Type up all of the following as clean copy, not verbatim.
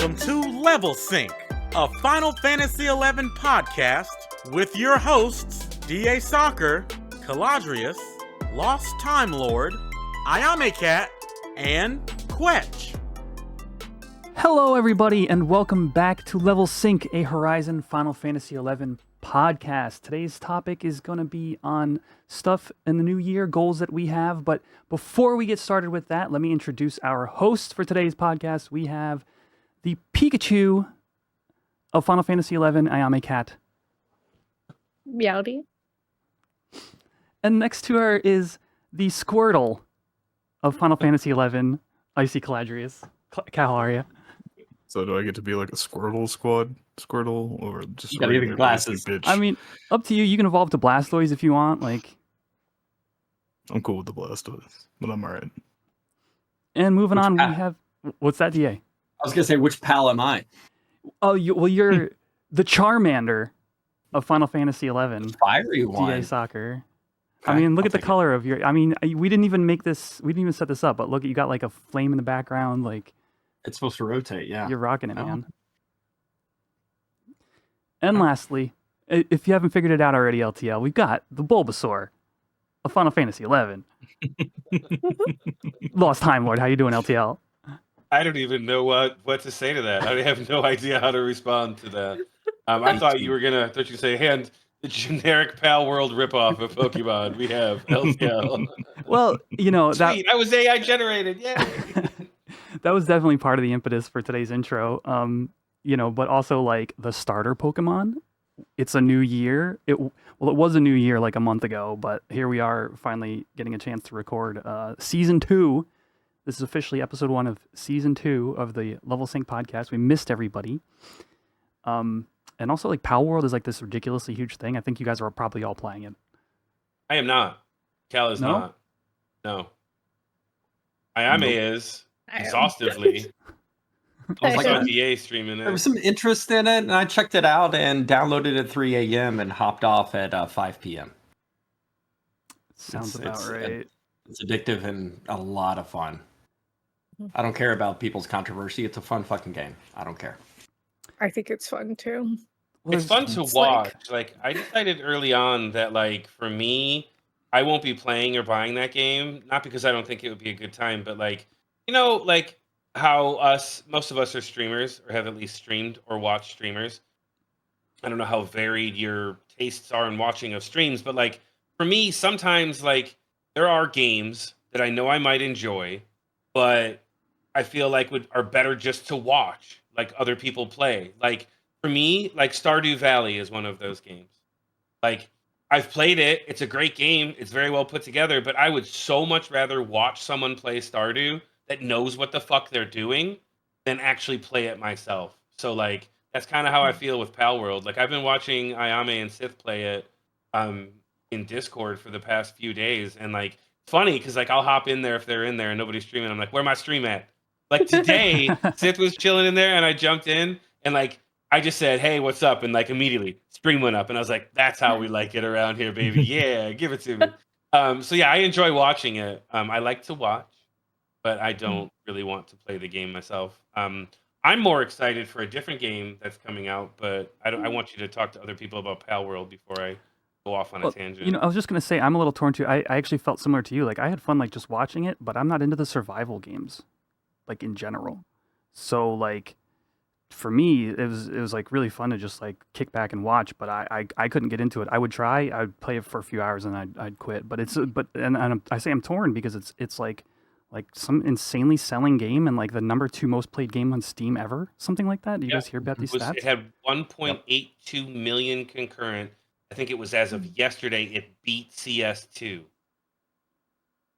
Welcome to Level Sync, a Final Fantasy XI podcast with your hosts, DA Soccer, Caladrius, Lost Time Lord, Ayame Cat, and Quetch. Hello, everybody, and welcome back to Level Sync, a Horizon Final Fantasy XI podcast. Today's topic is going to be on stuff in the new year, goals that we have. But before we get started with that, let me introduce our hosts for today's podcast. We have the Pikachu of Final Fantasy XI, Ayame Cat. Meowdy. And next to her is the Squirtle of Final Fantasy XI, Icy Caladrius. Cal, how are you? So do I get to be like a Squirtle squad? Squirtle? Or just gotta get the glasses. Bitch? I mean, up to you. You can evolve to Blastoise if you want. I'm cool with the Blastoise, but I'm alright. And moving Which on, pal? we have... What's that, DA? I was gonna say, which pal am I? Oh, you're the Charmander of Final Fantasy XI. The fiery one. DA Soccer. I Okay, mean, look I'll at the take it. color of your... I mean, we didn't even make this... We didn't even set this up, but look, you got like a flame in the background. Like, It's supposed to rotate, yeah. you're rocking it, Oh. man. And lastly, if you haven't figured it out already, LTL, we've got the Bulbasaur of Final Fantasy XI. Lost Time Lord, how you doing, LTL? I don't even know what to say to that. I have no idea how to respond to that. I thought you were gonna say, "Hey, the generic Pal World ripoff of Pokemon. We have LTL." Well, you know, that... Sweet, I was AI generated. Yay! That was definitely part of the impetus for today's intro. You know, but also like the starter Pokemon. It's a new year. It was a new year like a month ago, but here we are finally getting a chance to record season 2. This is officially episode 1 of season 2 of the Level Sync podcast. We missed everybody. And also like Power World is like this ridiculously huge thing. I think you guys are probably all playing it. I am not. Cal is No? not. No. Ayame is exhaustively. I I saw am. DA streaming There was it. some interest in it, and I checked it out and downloaded it at 3 a.m. and hopped off at 5 p.m. Sounds It's- about right. It's addictive and a lot of fun. I don't care about people's controversy. It's a fun fucking game. I don't care. I think it's fun too. Well, It's fun to it's like- watch. Like I decided early on that like for me, I won't be playing or buying that game. Not because I don't think it would be a good time, but like like how most of us are streamers or have at least streamed or watched streamers. I don't know how varied your tastes are in watching of streams, but like for me, sometimes like there are games that I know I might enjoy, but I feel like are better just to watch like other people play. Like for me, like Stardew Valley is one of those games. Like I've played it, it's a great game, it's very well put together, but I would so much rather watch someone play Stardew that knows what the fuck they're doing than actually play it myself. So like that's kind of how I feel with Pal World. Like I've been watching Ayame and Sith play it in Discord for the past few days, and like funny because like I'll hop in there if they're in there and nobody's streaming. I'm like, where my stream at? Like today, Sith was chilling in there and I jumped in and like I just said, hey, what's up? And like immediately stream went up and I was like, that's how we like it around here, baby. Yeah, give it to me. So yeah, I enjoy watching it. I like to watch, but I don't really want to play the game myself. I'm more excited for a different game that's coming out, but I want you to talk to other people about Pal World before I go off on a tangent. You know, I was just gonna say I'm a little torn too. I actually felt similar to you. Like I had fun like just watching it, but I'm not into the survival games, like in general. So like for me, it was like really fun to just like kick back and watch. But I couldn't get into it. I would try. I'd play it for a few hours and I'd quit. But I say I'm torn because it's like some insanely selling game and like the number 2 most played game on Steam ever, something like that. Do you guys hear about these stats? It had 1.82 million concurrent. I think it was as of yesterday. It beat CS2.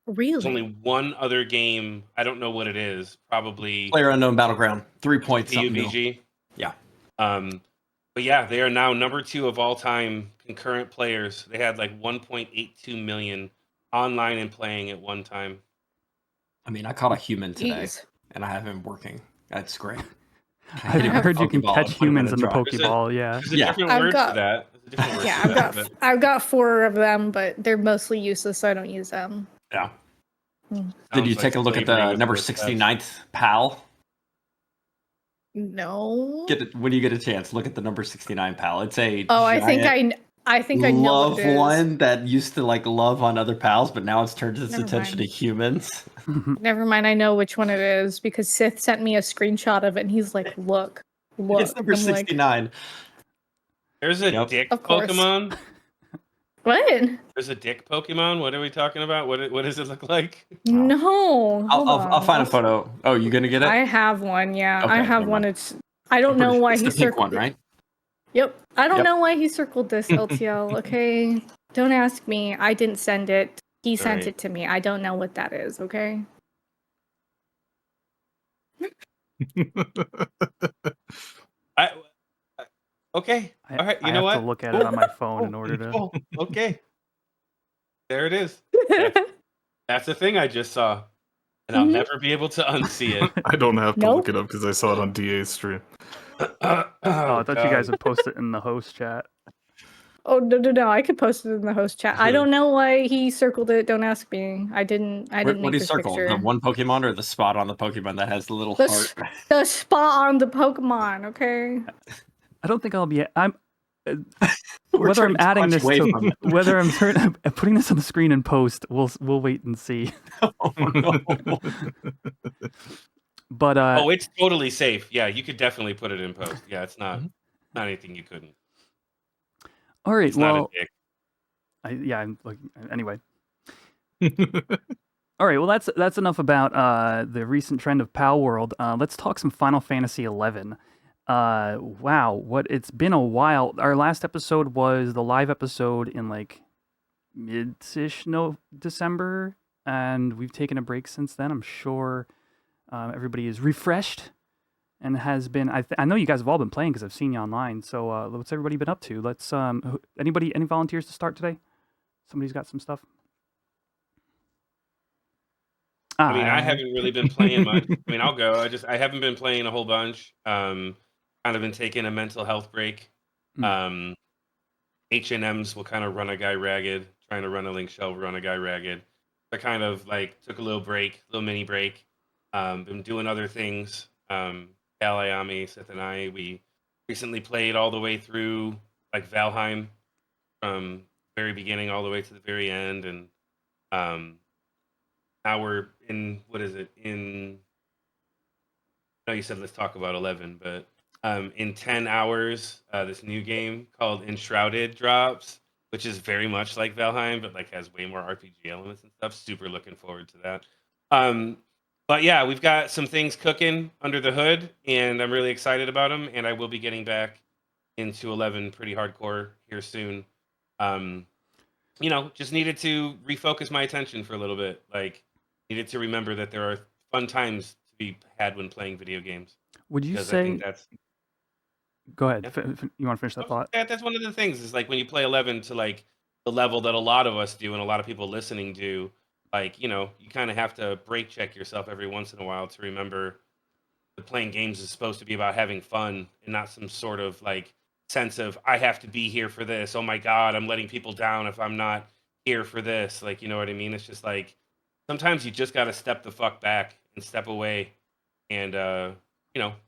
There's Really? only one other game. I don't know what it is. Probably Player Unknown Battleground. 3 points. something new. PUBG. Yeah. But yeah, they are now number 2 of all time concurrent players. They had like 1.82 million online and playing at one time. I mean, I caught a human today, Jeez. and I have him working. That's great. I've heard you can Pokeball catch and put him humans in the jar. Pokeball. Yeah. There's a Yeah. different I've word got- for that. There's a different word Yeah, for that, but- I've got 4 of them, but they're mostly useless, so I don't use them. Yeah. Hmm. Did you Sounds take like a look at slavery the with number footsteps. 69th PAL? No. When you get a chance, look at the number 69 pal. It's a Oh, I giant think I know what love it is. one that used to like love on other pals, but now it's turned its Never attention to mind. humans. Never mind, I know which one it is because Sith sent me a screenshot of it and he's like, look. It's number I'm like, 69. There's a Yep. dick Of course. Pokemon. what? There's a dick Pokemon. What are we talking about? What does it look like? No. Hold I'll on. find a photo. Oh, you gonna get it? I have one, yeah. Okay, I have never one. mind. I don't know why It's he the pink circled one, right? Yep. I don't Yep. know why he circled this LTL, okay? Don't ask me. I didn't send it. He sent Alright. it to me. I don't know what that is, okay? Okay. All right. You I know have what? to look at it on my phone in order to. Cool. Okay. There it is. That's the thing I just saw, and I'll Mhm. never be able to unsee it. I don't have to Nope. look it up because I saw it on DA's stream. Oh, I thought you guys would post it in the host chat. Oh, no. I could post it in the host chat. I don't know why he circled it. Don't ask me. I didn't What make do you this circle? picture. The one Pokemon or the spot on the Pokemon that has the little The, heart? the spot on the Pokemon, okay? I don't think I'll be. I'm. We're Whether I'm turning so adding much this away to, from it. whether I'm putting this on the screen in post, we'll wait and see. Oh, no. But Oh, it's totally safe. Yeah, you could definitely put it in post. Yeah, it's not anything you couldn't. all right, It's not a well, dick. I'm like anyway. All right, well that's enough about the recent trend of Pal World. Let's talk some Final Fantasy XI. Wow, it's been a while. Our last episode was the live episode in like mid-ish December, and we've taken a break since then. I'm sure everybody is refreshed and has been. I know you guys have all been playing because I've seen you online. So what's everybody been up to? Let's any volunteers to start today? Somebody's got some stuff. I mean, I haven't really been playing much. I mean, I'll go. I haven't been playing a whole bunch. Kind of been taking a mental health break. H&Ms will kind of run a guy ragged. Trying to run a link shell, run a guy ragged. I kind of like took a little mini break. Been doing other things. Cal Ayami, Seth and I, we recently played all the way through like Valheim from very beginning all the way to the very end, and now we're in no, you said let's talk about 11, but in 10 hours, this new game called Enshrouded drops, which is very much like Valheim, but like has way more RPG elements and stuff. Super looking forward to that. But yeah, we've got some things cooking under the hood, and I'm really excited about them. And I will be getting back into 11 pretty hardcore here soon. Just needed to refocus my attention for a little bit. Like, needed to remember that there are fun times to be had when playing video games. Would you Because I say? think that's Go ahead. Yeah. You want to finish that thought? that's one of the things is like when you play 11 to like the level that a lot of us do and a lot of people listening do, like, you kind of have to break check yourself every once in a while to remember that playing games is supposed to be about having fun and not some sort of like sense of I have to be here for this. Oh my God, I'm letting people down if I'm not here for this. Like, you know what I mean? It's just like sometimes you just got to step the fuck back and step away and,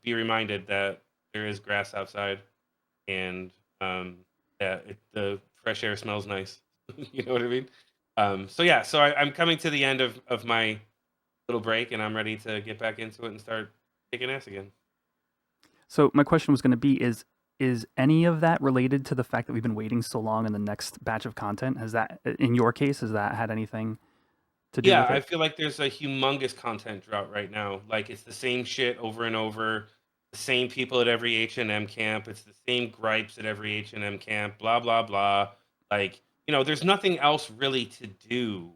be reminded that there is grass outside and the fresh air smells nice. You know what I mean? So I'm coming to the end of my little break, and I'm ready to get back into it and start kicking ass again. So my question was going to be: Is any of that related to the fact that we've been waiting so long in the next batch of content? Has that, in your case, has that had anything to do with it? I feel like there's a humongous content drought right now. Like it's the same shit over and over. The same people at every H&M camp. It's the same gripes at every H&M camp. Blah blah blah. Like there's nothing else really to do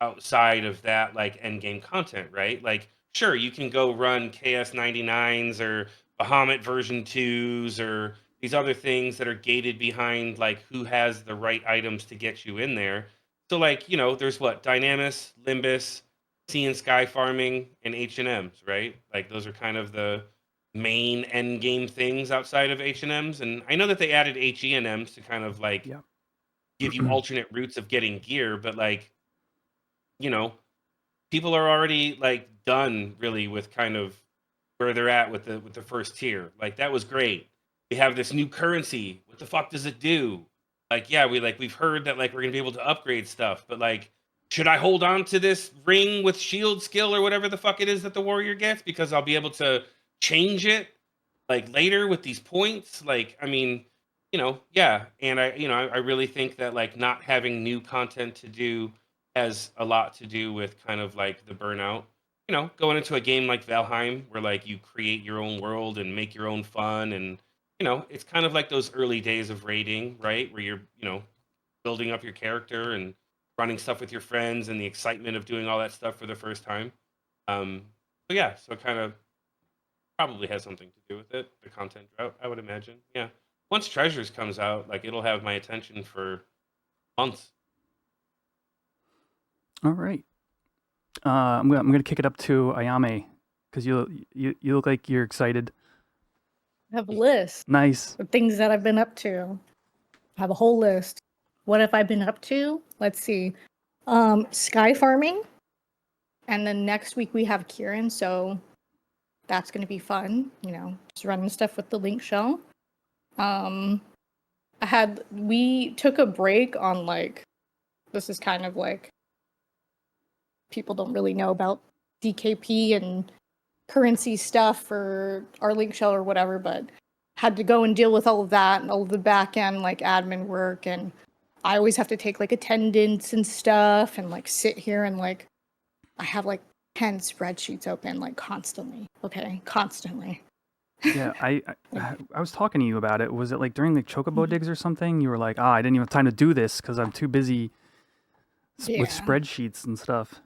outside of that like end game content, right? Like sure, you can go run KS99s or Bahamut version 2s or these other things that are gated behind like who has the right items to get you in there. So like, there's what? Dynamis, Limbus, Sea and Sky Farming, and H&Ms, right? Like those are kind of the main end game things outside of H&Ms. And I know that they added HE&Ms to kind of like give you alternate routes of getting gear, but like, people are already like done really with kind of where they're at with the first tier. Like that was great. We have this new currency. What the fuck does it do? Like, yeah, we've heard that like we're gonna be able to upgrade stuff, but like, should I hold on to this ring with shield skill or whatever the fuck it is that the warrior gets because I'll be able to change it like later with these points? Like, I mean, yeah. And I really think that like not having new content to do has a lot to do with kind of like the burnout. Going into a game like Valheim where like you create your own world and make your own fun, and it's kind of like those early days of raiding, right? Where you're, building up your character and running stuff with your friends and the excitement of doing all that stuff for the first time. So yeah, so it kind of probably has something to do with it, the content drought, I would imagine. Yeah. Once Treasures comes out, like it'll have my attention for months. All right. I'm gonna kick it up to Ayame because you look like you're excited. I have a list Nice. of things that I've been up to. I have a whole list. What have I been up to? Let's see. Sky farming. And then next week we have Kieran, so that's gonna be fun, just running stuff with the link shell. We took a break on like, this is kind of like, people don't really know about DKP and currency stuff for our link shell or whatever, but had to go and deal with all of that and all of the back end like admin work, and I always have to take like attendance and stuff and like sit here and like I have like 10 spreadsheets open like constantly. Yeah, I was talking to you about it. Was it like during the Chocobo digs or something? You were like, I didn't even have time to do this because I'm too busy with spreadsheets and stuff.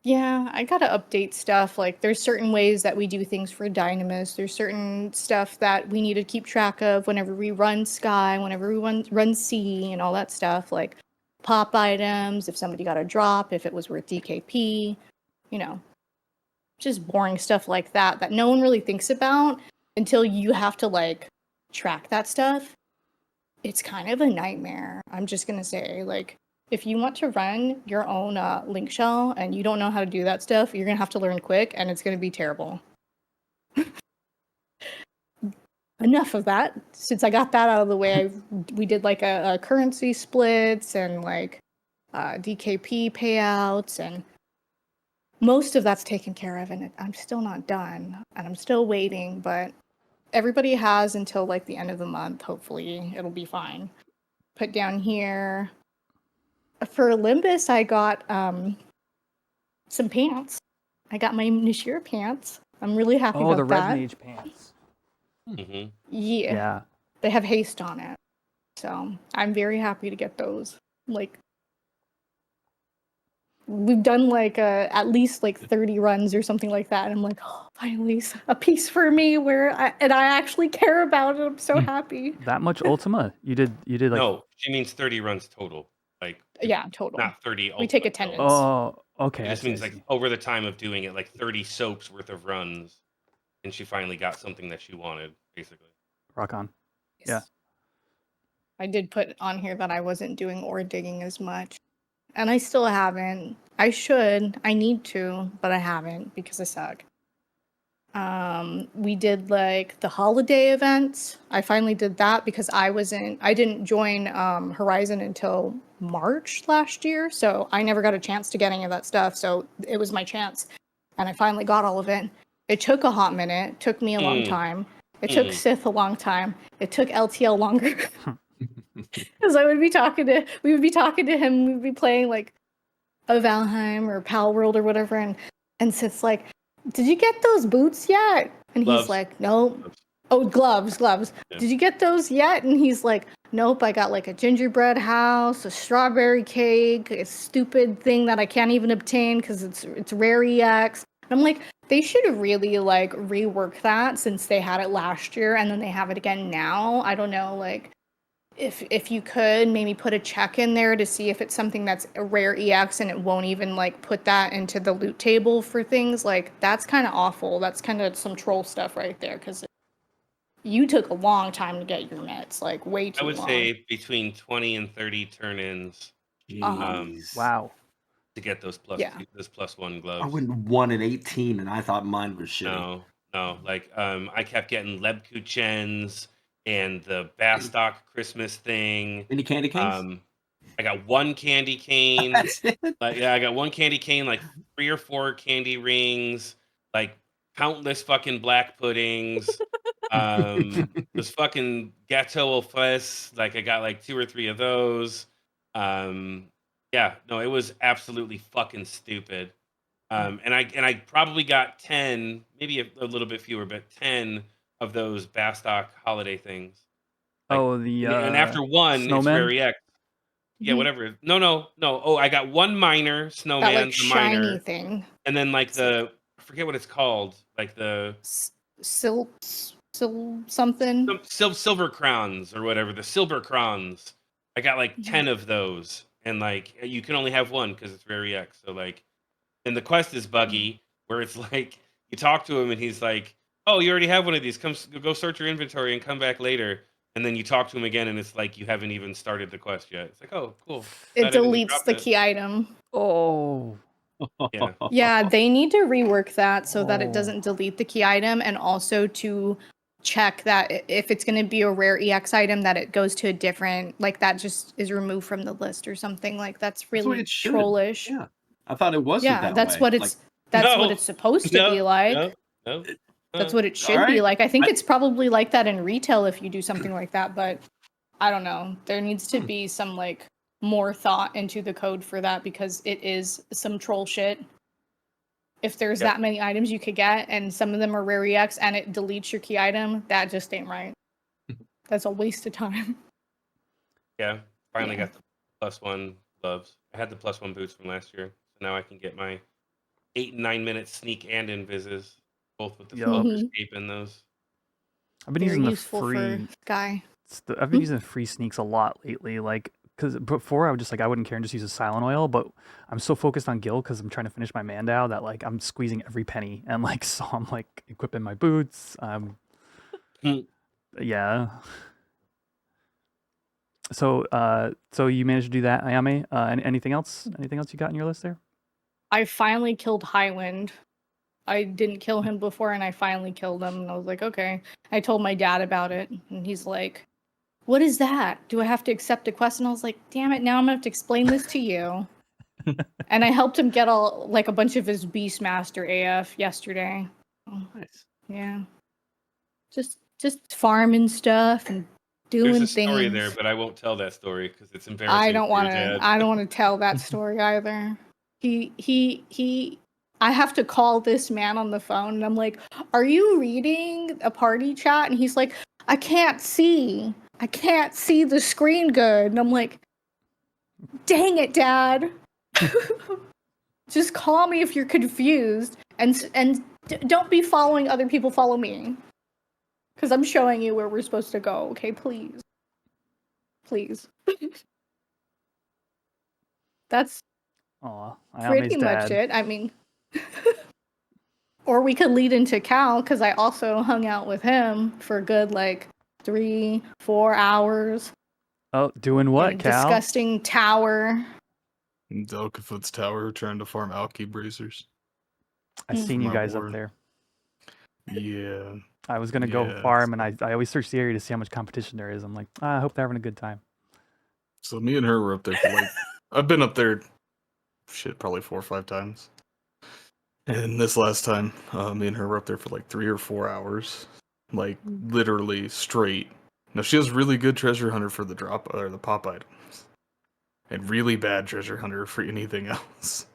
Yeah, I gotta update stuff. Like, there's certain ways that we do things for Dynamis. There's certain stuff that we need to keep track of whenever we run Sky, whenever we run C, and all that stuff. Like, pop items, if somebody got a drop, if it was worth DKP, just boring stuff like that that no one really thinks about until you have to, like, track that stuff. It's kind of a nightmare. I'm just gonna say, like, if you want to run your own link shell and you don't know how to do that stuff, you're going to have to learn quick and it's going to be terrible. Enough of that. Since I got that out of the way, we did like a currency splits and like DKP payouts, and most of that's taken care of, and I'm still not done and I'm still waiting, but everybody has until like the end of the month. Hopefully it'll be fine. Put down here. For Olympus, I got some pants. I got my Nashir pants. I'm really happy about that. Oh, the Red Mage pants. Mm-hmm. Yeah. They have haste on it. So I'm very happy to get those. Like, we've done like at least like 30 runs or something like that. And I'm like, oh, finally a piece for me where I actually care about it. I'm so happy. That much Ultima? You did like... No, she means 30 runs total. Like, yeah, total. Not 30 we take total. attendance. Oh, okay. It just means like over the time of doing it, like 30 soaps worth of runs, and she finally got something that she wanted, basically. Rock on. Yes. Yeah. I did put on here that I wasn't doing ore digging as much. And I still haven't. I should. I need to, but I haven't because I suck. We did like the holiday events. I finally did that because I didn't join Horizon until March last year, so I never got a chance to get any of that stuff, so it was my chance. And I finally got all of it. It took a hot minute. It took me a long time. It took Sith a long time. It took LTL longer. Because we would be talking to him, we'd be playing like a Valheim or Pal World or whatever, and Sith's like, did you get those boots yet? And gloves. He's like, no. Oh, gloves. Yeah. Did you get those yet? And he's like, nope, I got like a gingerbread house, a strawberry cake, a stupid thing that I can't even obtain because it's rare EX. And I'm like, they should really like rework that since they had it last year and then they have it again now. I don't know, like, if you could maybe put a check in there to see if it's something that's a rare EX and it won't even like put that into the loot table for things, like that's kind of awful. That's kind of some troll stuff right there, because you took a long time to get your mitts, like way too long. I would say between 20 and 30 turn-ins. Wow. To get those plus one gloves. I went 1 and 18 and I thought mine was shitty. No. no. Like, I kept getting Lebkuchens and the Bastock Christmas thing. Any candy canes? I got one candy cane. That's it. Like, yeah, I got one candy cane, like 3 or 4 candy rings, like countless fucking black puddings. Those fucking gâteau aux fraises, like I got like 2 or 3 of those. Yeah, no, it was absolutely fucking stupid. And I probably got 10, maybe a little bit fewer, but 10 of those Bastock holiday things. Like, Oh, the and after one, it's snowmen. Rare EX. Yeah, whatever. No. Oh, I got one minor That snowman, like the shiny minor, thing. and then like I forget what it's called, like the Silk something. silver crowns or whatever, the silver crowns. I got like 10 of those, and like you can only have one because it's Rare EX. So like, and the quest is buggy, where it's like you talk to him and he's like, "Oh, you already have one of these. Go sort your inventory and come back later." And then you talk to him again, and it's like you haven't even started the quest yet. It's like, "Oh, cool." It Glad I didn't deletes drop the it. key item. Oh. Yeah. Yeah, they need to rework that so that it Oh. doesn't delete the key item, and also to check that if it's going to be a rare EX item, that it goes to a different, like that just is removed from the list or something. Like that's That's the way really it should. trollish. Yeah, I thought it wasn't Yeah, that that's way. what Like, it's that's what No. it's supposed to be like. No. That's what it should be Alright. like. I think it's probably like that in retail if you do something like that, but I don't know. There needs to be some like more thought into the code for that because it is some troll shit. If there's Yep. that many items you could get and some of them are rare EX and it deletes your key item, that just ain't right. That's a waste of time. Yeah. Finally Yeah. got the +1 gloves. I had the +1 boots from last year, so now I can get my 8 and 9 minute sneak and invises, both with the Yup. flawless escape in those. I've been Very using the useful free. for Guy. I've been using free sneaks a lot lately. Like, because before I would just like I wouldn't care and just use a silent oil, but I'm so focused on Gil because I'm trying to finish my Mandao that like I'm squeezing every penny and like so I'm like equipping my boots. Hmm. Yeah. So you managed to do that, Ayame? Anything else? Anything else you got in your list there? I finally killed Highwind. I didn't kill him before and I finally killed him and I was like, okay. I told my dad about it and he's like, what is that? Do I have to accept a quest? And I was like, damn it, now I'm gonna have to explain this to you. And I helped him get all like a bunch of his Beastmaster AF yesterday. Nice. Yeah. Just farming stuff and doing There's a things. story there, but I won't tell that story because it's embarrassing. I don't for your want to. dad. I don't want to tell that story either. He. I have to call this man on the phone, and I'm like, "Are you reading a party chat?" And he's like, "I can't see. I can't see the screen good." And I'm like, "Dang it, Dad! Just call me if you're confused, and don't be following other people. Follow me, because I'm showing you where we're supposed to go. Okay, please, please." That's Aw, pretty Ayame's much dad. it. I mean, or we could lead into Cal because I also hung out with him for a good like 3-4 hours. Oh, doing what, in Cal? disgusting tower. Delcafoot's tower trying to farm alky bracers. I seen you My guys up board. there. Yeah. I was gonna go Yeah, farm, and I always search the area to see how much competition there is. I'm like, I hope they're having a good time. So me and her were up there for like I've been up there probably 4 or 5 times. And this last time, me and her were up there for like 3 or 4 hours. Like literally straight. Now she has really good treasure hunter for the drop or the pop items. And really bad treasure hunter for anything else.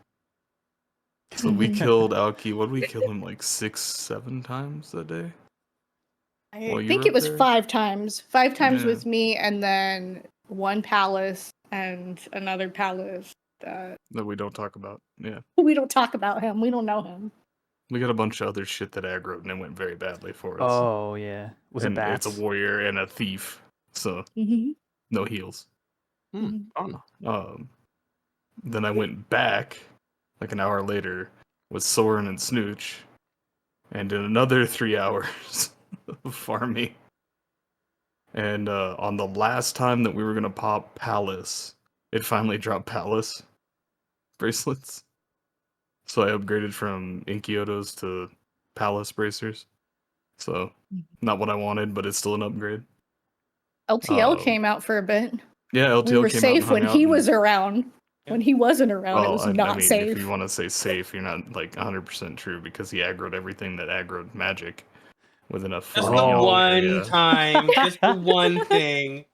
So we killed Alki. What did we kill him like 6, 7 times that day? I While you think were it was up there? 5 times. 5 times Yeah. with me, and then 1 palace and another palace that That we don't talk about. Yeah. we don't talk about him. We don't know him. We got a bunch of other shit that aggroed and it went very badly for us. Oh yeah, was it and bats? It's a warrior and a thief. So Mm-hmm. no heals. Fun. Then I went back like an hour later with Soren and Snooch, and in another 3 hours of farming. And on the last time that we were gonna pop Palace, it finally dropped Palace bracelets. So I upgraded from Inkyotos to Palace bracers. So, not what I wanted, but it's still an upgrade. LTL came out for a bit. Yeah, LTL We were came safe out when and hung he out was around. When he wasn't around, it was I not mean, safe. if you want to say safe, you're not like 100% true because he aggroed everything that aggroed magic with enough Just farming the in the one area. time, just the one thing.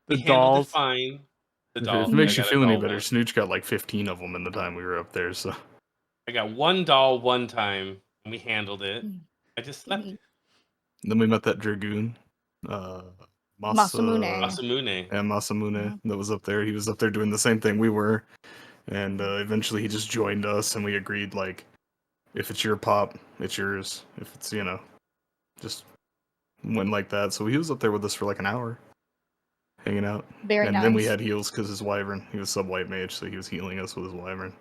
The He handled it dolls. fine. The If doll. it makes I you got a feel any doll better, once. Snooch got like 15 of them in the time we were up there. So I got one doll one time, and we handled it. I just slept it. then we met that dragoon, Masamune. Masamune. and Masamune that was up there. He was up there doing the same thing we were, and eventually he just joined us, and we agreed like, if it's your pop, it's yours. If it's just went like that. So he was up there with us for like an hour, hanging out. Very and nice. then we had heals because his wyvern. He was sub-white mage, so he was healing us with his wyvern.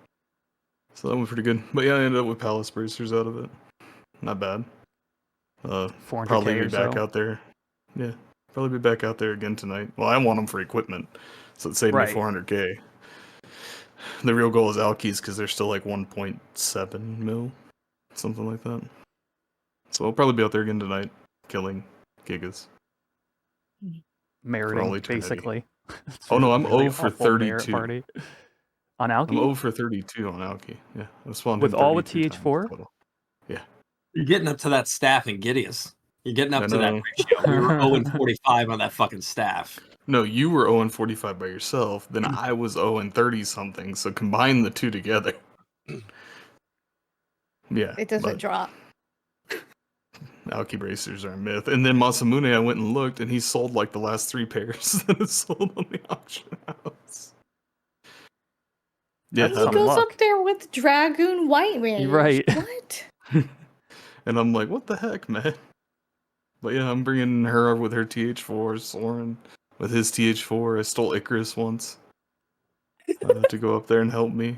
So that went pretty good. But yeah, I ended up with palace bracers out of it. Not bad. 400K Probably be or back so. out there. Yeah, probably be back out there again tonight. Well, I want them for equipment, so it saved me Right. 400K. The real goal is Alkies because they're still like 1.7 mil, something like that. So I'll probably be out there again tonight, killing gigas. Meriting, eternity. basically. It's Oh no, I'm really 0 for awful merit 32. Party. On I'm Alki? 0 for 32 on Alki. Yeah, I've spawned With him all with 32 times TH4? total. You're getting up to that staff in Gideus. You're getting I up to that know. ratio. We were 0 and 45 on that fucking staff. No, you were 0 and 45 by yourself. Then I was 0 and 30 something. So combine the two together. Yeah, It doesn't but drop. Alki bracers are a myth. And then Masamune, I went and looked, and he sold like the last 3 pairs that is sold on the auction house. Yeah, That's He some goes luck. up there with Dragoon White Mage. Right. What? and I'm like, what the heck, man? But yeah, I'm bringing her with her TH4, Soren with his TH4. I stole Icarus once to go up there and help me.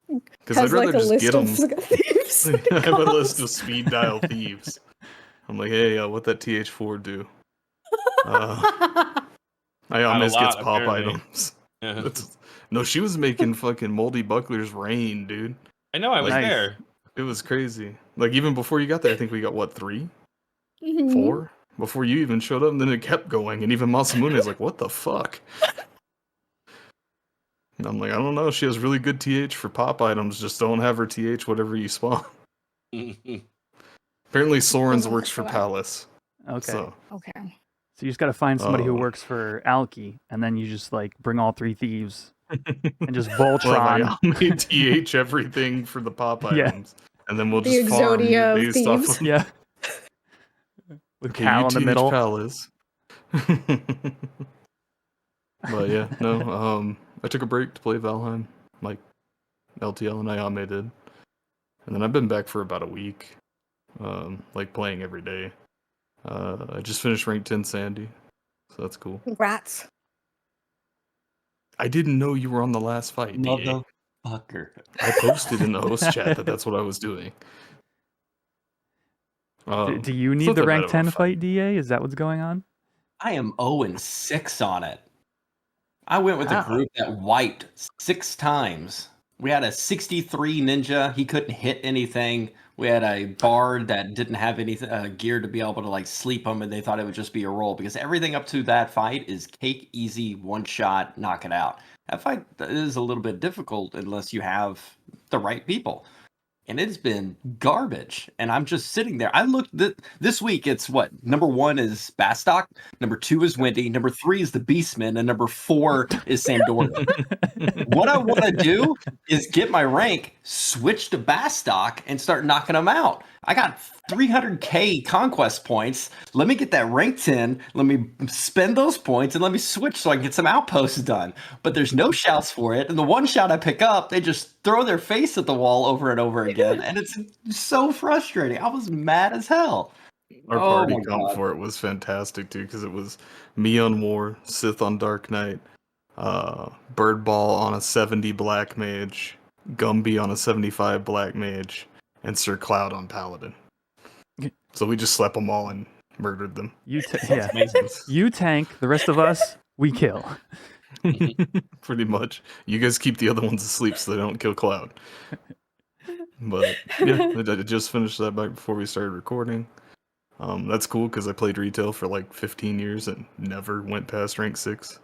Because I'd Has rather like a just list get of them. thieves. I have a list of speed dial thieves. I'm like, hey, what that TH4 do? Ayamis lot, gets pop apparently. items. Yeah. No, she was making fucking moldy bucklers rain, dude. I know, I was Nice. there. It was crazy. Like even before you got there, I think we got what 3, Mhm. 4 before you even showed up. And then it kept going, and even Masamune is like, what the fuck? And I'm like, I don't know. She has really good TH for pop items. Just don't have her TH whatever you spawn. Apparently, Soren's Doesn't works work for for that. Palace. Okay. So, Okay. So you just got to find somebody who Oh. works for Alki, and then you just like bring all 3 thieves and just we'll Voltron. have Ayami TH everything for the pop Yeah. items. And then we'll The just farm Exodia of based off thieves. of Yeah. With okay, Cal in the UTH middle. Palace. But yeah, no, I took a break to play Valheim, like LTL and Ayame did. And then I've been back for about a week, like playing every day. I just finished rank 10 Sandy, so that's cool. Congrats. I didn't know you were on the last fight, DA. Motherfucker. I posted in the host chat that that's what I was doing. Do you it's need not the that bad rank of a 10 fight, DA? Is that what's going on? I am 0 and 6 on it. I went with a Wow. group that wiped 6 times. We had a 63 ninja. He couldn't hit anything. We had a bard that didn't have any gear to be able to like sleep him, and they thought it would just be a roll because everything up to that fight is cake easy, one shot, knock it out. That fight is a little bit difficult unless you have the right people. And it's been garbage. And I'm just sitting there. I looked this week. It's what number 1 is Bastock, number 2 is Wendy, number 3 is the Beastman, and number 4 is Sandora. What I want to do is get my rank, switch to Bastock, and start knocking them out. I got 300k conquest points. Let me get that rank 10. Let me spend those points and let me switch so I can get some outposts done. But there's no shouts for it. And the one shout I pick up, they just throw their face at the wall over and over again. And it's so frustrating. I was mad as hell. Our Oh party my comp God. for it was fantastic too, because it was me on War, Sith on Dark Knight, Bird Ball on a 70 Black Mage, Gumby on a 75 Black Mage, and Sir Cloud on Paladin. So we just slept them all and murdered them. Yeah. Amazing. You tank, the rest of us, we kill. Pretty much. You guys keep the other ones asleep so they don't kill Cloud. But yeah, I just finished that back before we started recording. That's cool because I played retail for like 15 years and never went past rank 6.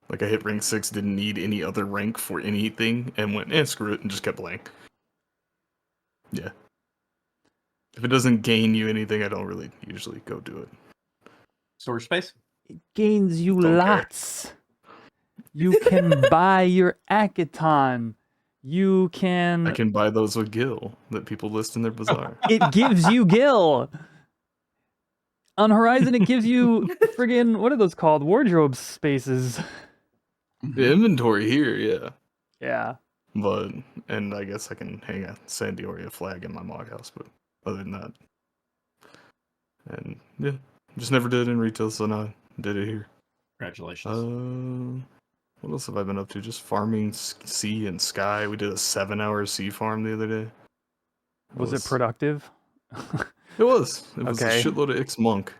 Like I hit rank 6, didn't need any other rank for anything, and went, screw it, and just kept playing. Yeah. If it doesn't gain you anything, I don't really usually go do it. Storage space? It gains you Don't care. lots. You can buy your Akaton. You can. I can buy those with Gil that people list in their bazaar. It gives you Gil. On Horizon, it gives you friggin' what are those called? Wardrobe spaces. The inventory here, yeah. Yeah. But, and I guess I can hang a San Dioria flag in my mod house, but other than that. And yeah, just never did it in retail, so now I did it here. Congratulations. What else have I been up to? Just farming sea and sky. We did a 7-hour sea farm the other day. Was it productive? It was. It was Okay. a shitload of X-Monk.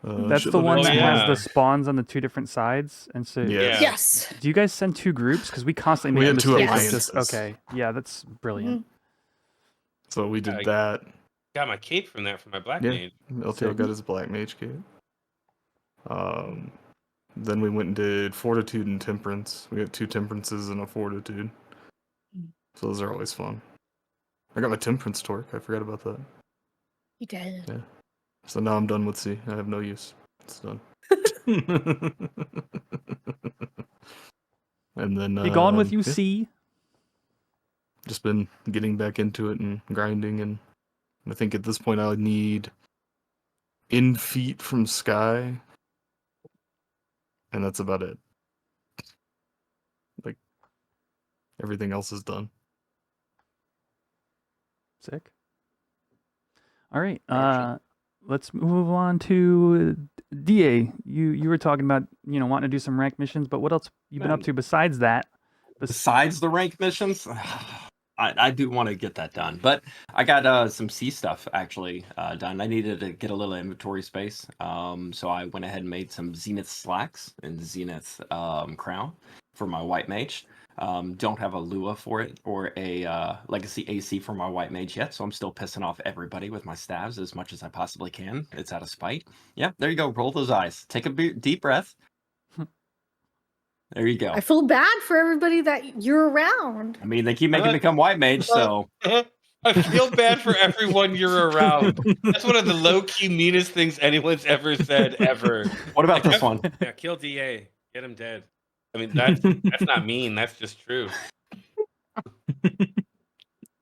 That's the one that has the spawns on the 2 different sides, and so Yeah. Yes. do you guys send 2 groups? Because we constantly We make had 2 mistakes with alliances. this. Okay, yeah, that's brilliant. So we did I that. got my cape from that for my black Yeah. mage. LTO got his black mage kit. Then we went and did fortitude and temperance. We got 2 temperances and a fortitude. So those are always fun. I got my temperance torque. I forgot about that. You did. Yeah. So now I'm done with C. I have no use. It's done. And then Be gone with you, yeah, C. just been getting back into it and grinding, and I think at this point I would need in feet from Sky, and that's about it. Like everything else is done. Sick. All right. Let's move on to DA. You were talking about wanting to do some rank missions, but what else you been up to besides that? Besides the rank missions, I do want to get that done, but I got some C stuff actually done. I needed to get a little inventory space, so I went ahead and made some Zenith slacks and Zenith crown for my white mage. Don't have a Lua for it or a Legacy AC for my white mage yet, so I'm still pissing off everybody with my stabs as much as I possibly can. It's out of spite. Yeah, there you go. Roll those eyes. Take a deep breath. There you go. I feel bad for everybody that you're around. I mean, they keep making me become white mage, so I feel bad for everyone you're around. That's one of the low-key meanest things anyone's ever said, ever. What about this one? Yeah, kill DA. Get him dead. I mean, that's not mean. That's just true.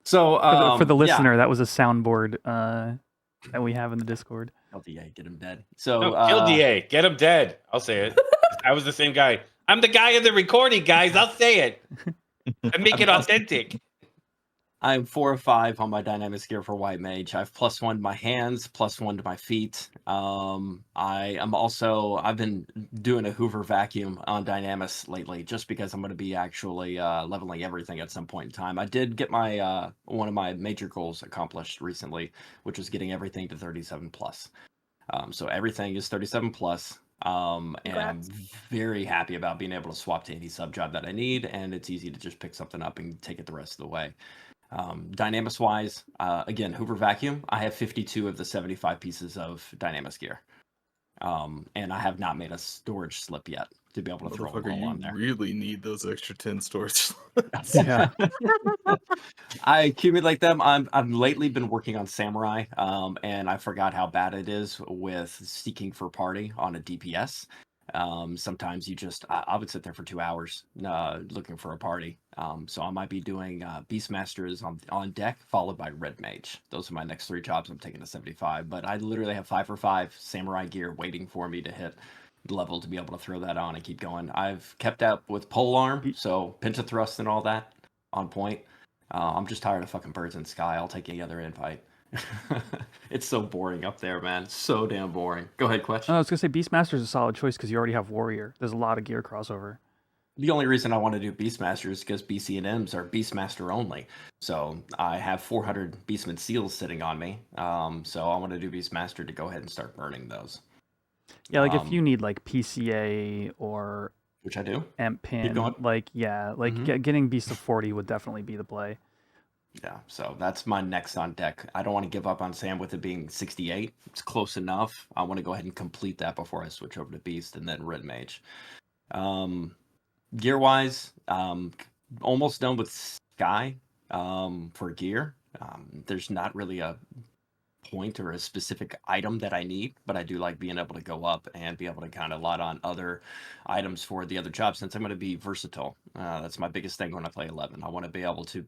So for the listener, that was a soundboard that we have in the Discord. Kill DA, get him dead. So No, kill DA. Get him dead. I'll say it. I was the same guy. I'm the guy in the recording, guys. I'll say it. I make it authentic. I'm 4 or 5 on my dynamic gear for white mage. I've +1 to my hands, +1 to my feet. I've been doing a Hoover vacuum on Dynamis lately, just because I'm going to be actually leveling everything at some point in time. I did get my one of my major goals accomplished recently, which was getting everything to 37 plus. So everything is 37 plus. And I'm very happy about being able to swap to any sub job that I need, and it's easy to just pick something up and take it the rest of the way. Dynamis wise, again, Hoover vacuum, I have 52 of the 75 pieces of Dynamis gear. And I have not made a storage slip yet to be able to throw them all on there. You really need those extra 10 storage. Yeah. I accumulate them. I've lately been working on Samurai, and I forgot how bad it is with seeking for party on a DPS. Sometimes I would sit there for 2 hours looking for a party. So I might be doing Beastmasters on deck, followed by Red Mage. Those are my next 3 jobs. I'm taking to 75, but I literally have 5 for 5 Samurai gear waiting for me to hit level to be able to throw that on and keep going. I've kept up with Polearm, so pinch of thrust and all that on point. I'm just tired of fucking birds in sky. I'll take any other invite. It's so boring up there, man. So damn boring. Go ahead, Quetch. I was gonna say Beastmaster is a solid choice because you already have Warrior. There's a lot of gear crossover. The only reason I want to do Beastmaster is because BC and M's are Beastmaster only. So I have 400 Beastman seals sitting on me. So I want to do Beastmaster to go ahead and start burning those. Yeah, like if you need like PCA or which I do, Amp Pin, like getting Beast of 40 would definitely be the play. Yeah, so that's my next on deck. I don't want to give up on Sam with it being 68. It's close enough. I want to go ahead and complete that before I switch over to Beast and then Red Mage. Gear wise, almost done with Sky for gear. There's not really a point or a specific item that I need, but I do like being able to go up and be able to kind of lot on other items for the other jobs since I'm going to be versatile. That's my biggest thing when I play 11. I want to be able to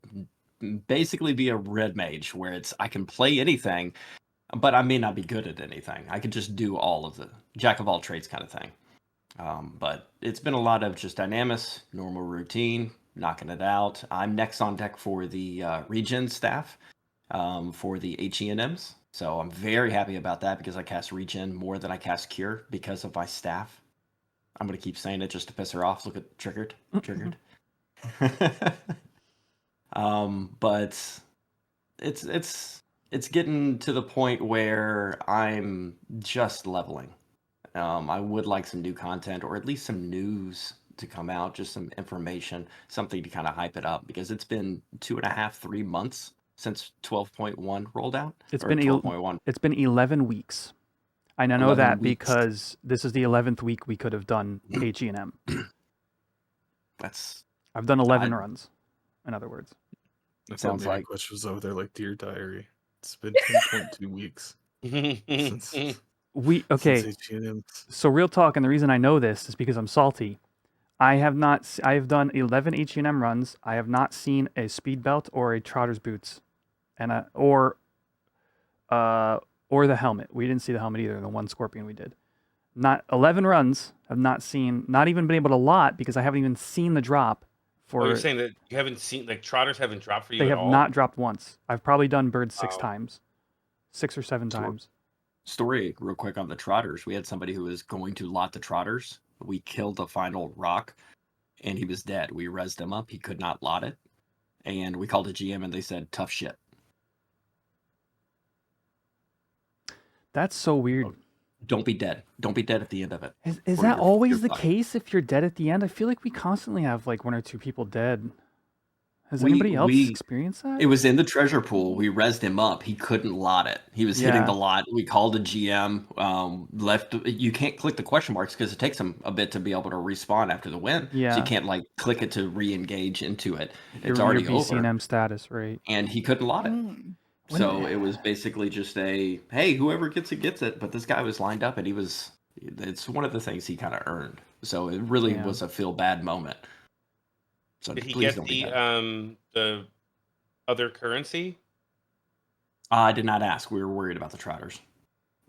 basically be a red mage where it's I can play anything, but I may not be good at anything. I could just do all of the jack of all trades kind of thing. But it's been a lot of just dynamis, normal routine, knocking it out. I'm next on deck for the regen staff for the HENMs. So I'm very happy about that because I cast regen more than I cast cure because of my staff. I'm going to keep saying it just to piss her off. Look at triggered. But it's getting to the point where I'm just leveling. I would like some new content or at least some news to come out, just some information, something to kind of hype it up because it's been 2.5, 3 months since 12.1 rolled out. It's or been 12.1. It's been 11 weeks. I know 11 that weeks. because this is the 11th week we could have done HEM. I've done 11 runs, in other words. That's Sounds like Quest was over there like Dear Diary. It's been 10.2 weeks since Since HNMs. So real talk, and the reason I know this is because I'm salty. I have done 11 HEM runs. I have not seen a speed belt or a trotter's boots, and or the helmet. We didn't see the helmet either. The one scorpion we did. Not 11 runs. I've not even been able to lot because I haven't even seen the drop. You're saying that you haven't seen, like, trotters haven't dropped for you They at have all? not dropped once. I've probably done birds 6 times. 6 or 7 times. Story real quick on the trotters. We had somebody who was going to lot the trotters. We killed the final rock and he was dead. We rezzed him up. He could not lot it. And we called a GM and they said, tough shit. That's so weird. Don't be dead. Don't be dead at the end of it. Is that always the case if you're dead at the end? I feel like we constantly have like 1 or 2 people dead. Has anybody else experienced that? It was in the treasure pool. We rezzed him up. He couldn't lot it. He was hitting the lot. We called a GM. Left. You can't click the question marks because it takes him a bit to be able to respawn after the win. Yeah. So you can't like click it to re-engage into it. It's your already BCNM over. status, right? And he couldn't lot it. So it was basically just hey, whoever gets it. But this guy was lined up and it's one of the things he kind of earned. So it really was a feel bad moment. So did he get the other currency? I did not ask. We were worried about the trotters.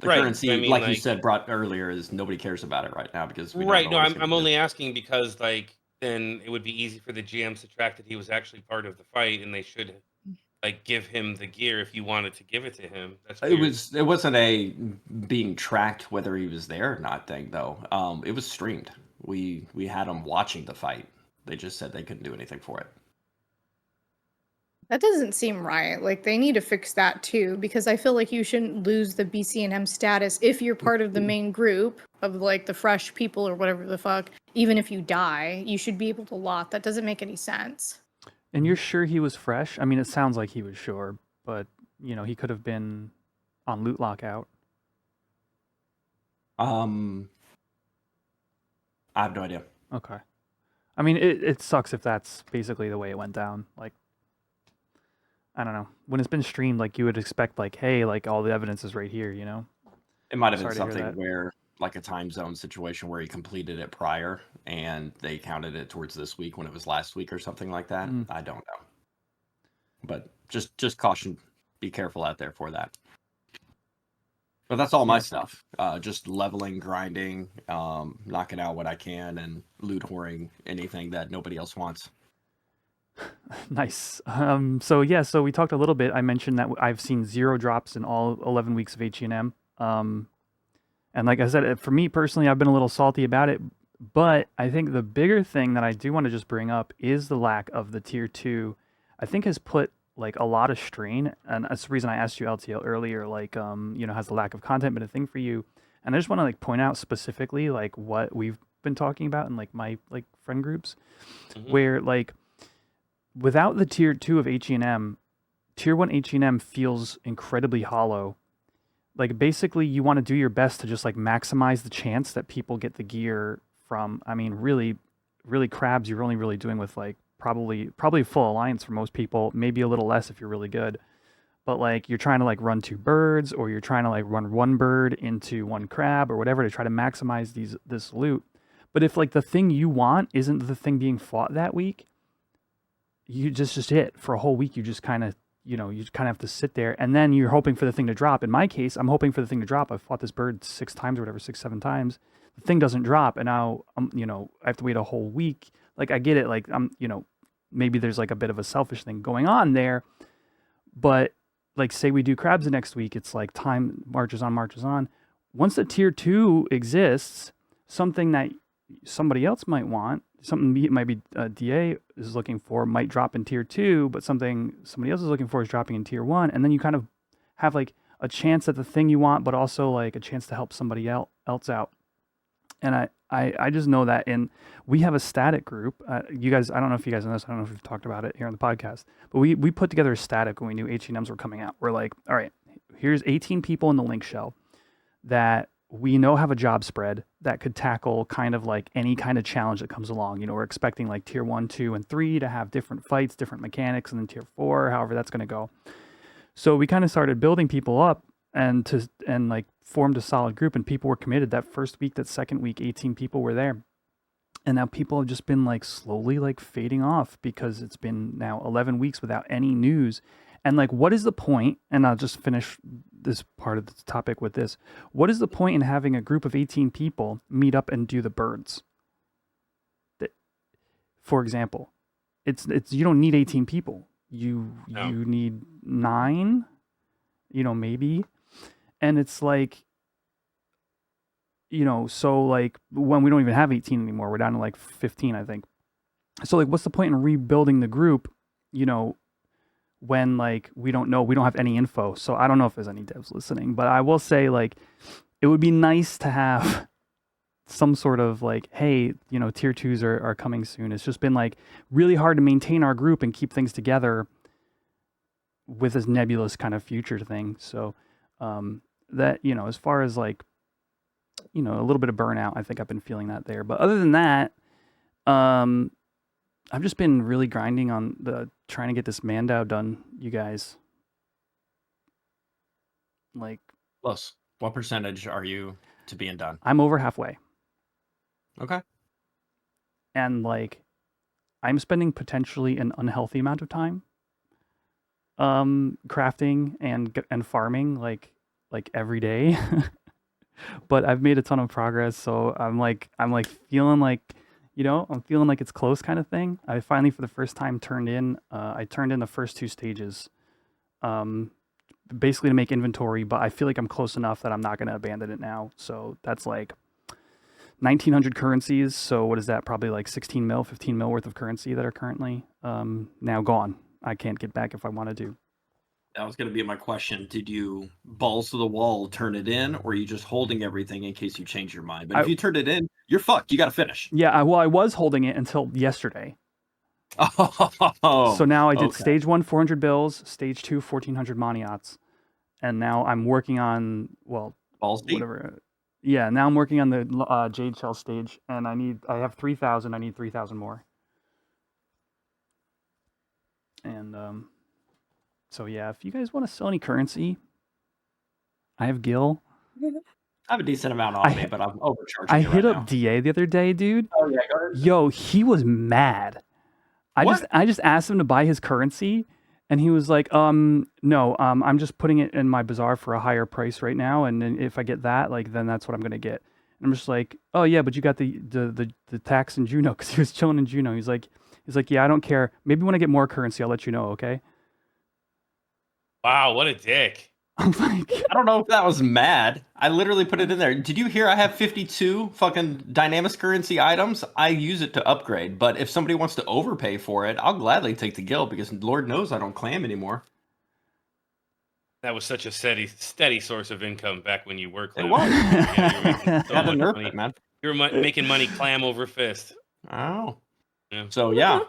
The currency, you said, brought earlier, is nobody cares about it right now because we don't know. I'm only asking because like then it would be easy for the GMs to track that he was actually part of the fight, and they should like give him the gear if you wanted to give it to him. That's weird. It wasn't a being tracked whether he was there or not thing though. It was streamed. We had him watching the fight. They just said they couldn't do anything for it. That doesn't seem right. Like, they need to fix that too, because I feel like you shouldn't lose the BCNM status if you're part of the main group of like the fresh people or whatever the fuck. Even if you die, you should be able to lot. That doesn't make any sense. And you're sure he was fresh? I mean, it sounds like he was sure, but he could have been on loot lockout. I have no idea. Okay. I mean, it sucks if that's basically the way it went down. Like, I don't know. When it's been streamed, like, you would expect, like, hey, like, all the evidence is right here, It might have been something where, like a time zone situation where he completed it prior, and they counted it towards this week when it was last week or something like that. I don't know. But just caution. Be careful out there for that. But that's all my stuff. Just leveling, grinding, knocking out what I can, and loot whoring anything that nobody else wants. Nice. So we talked a little bit. I mentioned that I've seen 0 drops in all 11 weeks of HEM. And like I said, for me personally, I've been a little salty about it. But I think the bigger thing that I do want to just bring up is the lack of the tier 2. I think has put like a lot of strain, and that's the reason I asked you LTL earlier, like has the lack of content been a thing for you? And I just want to like point out specifically like what we've been talking about in like my like friend groups, where like without the tier 2 of HEM, tier 1 H&M feels incredibly hollow. Like basically you want to do your best to just like maximize the chance that people get the gear from, I mean, really crabs you're only really doing with like probably full alliance for most people, maybe a little less if you're really good. But like you're trying to like run 2 birds, or you're trying to like run 1 bird into 1 crab or whatever to try to maximize this loot. But if like the thing you want isn't the thing being fought that week, you just hit for a whole week. You just kind of, you kind of have to sit there, and then you're hoping for the thing to drop. In my case, I'm hoping for the thing to drop. I've fought this bird 6 times or whatever, 6, 7 times. The thing doesn't drop, and now I have to wait a whole week. Like I get it. Like maybe there's like a bit of a selfish thing going on there, but like say we do crabs the next week, it's like time marches on. Once the tier 2 exists, something that somebody else might want, something it might be DA is looking for, might drop in tier 2, but something somebody else is looking for is dropping in tier 1, and then you kind of have like a chance at the thing you want, but also like a chance to help somebody else out. And I just know that we have a static group. You guys, I don't know if you guys know this. I don't know if we've talked about it here on the podcast, but we put together a static when we knew H&Ms were coming out. We're like, all right, here's 18 people in the link shell that we know have a job spread that could tackle kind of like any kind of challenge that comes along. We're expecting like tier 1, 2, and 3 to have different fights, different mechanics, and then tier 4, however that's going to go. So we kind of started building people up and like formed a solid group, and people were committed. That first week, that second week, 18 people were there. And now people have just been like slowly like fading off because it's been now 11 weeks without any news. And like, what is the point? And I'll just finish this part of the topic with this. What is the point in having a group of 18 people meet up and do the birds? For example, it's you don't need 18 people. You need 9, maybe. And it's like, so like when we don't even have 18 anymore, we're down to like 15, I think. So like, what's the point in rebuilding the group, when like we don't have any info? So I don't know if there's any devs listening, but I will say like, it would be nice to have some sort of like, hey, tier 2s are coming soon. It's just been like really hard to maintain our group and keep things together with this nebulous kind of future thing. So, that, as far as like, a little bit of burnout, I think I've been feeling that there. But other than that, I've just been really grinding on trying to get this Mandao done, you guys. Like, Close. What percentage are you to being done? I'm over halfway. Okay. And like, I'm spending potentially an unhealthy amount of time crafting and farming like every day. But I've made a ton of progress, so I'm feeling like, I'm feeling like it's close kind of thing. I finally, for the first time, turned in the first 2 stages, basically to make inventory, but I feel like I'm close enough that I'm not going to abandon it now. So that's like 1,900 currencies. So what is that? Probably like 15 mil worth of currency that are currently now gone. I can't get back if I want to do. That was going to be my question. Did you balls to the wall turn it in, or are you just holding everything in case you change your mind? But if you turned it in, you're fucked. You got to finish. Yeah, I was holding it until yesterday. Oh, so now I did stage 1, 400 bills, stage 2, 1,400 maniats. And now I'm working on, balls deep. Whatever. Yeah, now I'm working on the Jade Shell stage, and I have 3,000. I need 3,000 more. And so yeah, if you guys want to sell any currency, I have Gil. I have a decent amount on me, but I'm overcharging. I hit up DA the other day, dude. Oh yeah, go ahead. Yo, he was mad. I just asked him to buy his currency, and he was like, no, I'm just putting it in my bazaar for a higher price right now, and then if I get that, like, then that's what I'm gonna get. And I'm just like, oh yeah, but you got the tax in Juno, because he was chilling in Juno. He's like, yeah, I don't care. Maybe when I get more currency, I'll let you know, okay? Wow, what a dick. I'm like, I don't know if that was mad. I literally put it in there. Did you hear I have 52 fucking Dynamis currency items? I use it to upgrade, but if somebody wants to overpay for it, I'll gladly take the guild, because Lord knows I don't clam anymore. That was such a steady source of income back when you were clam. It was. Yeah, you were making it, man. You were making money clam over fist. Oh. Yeah. So yeah.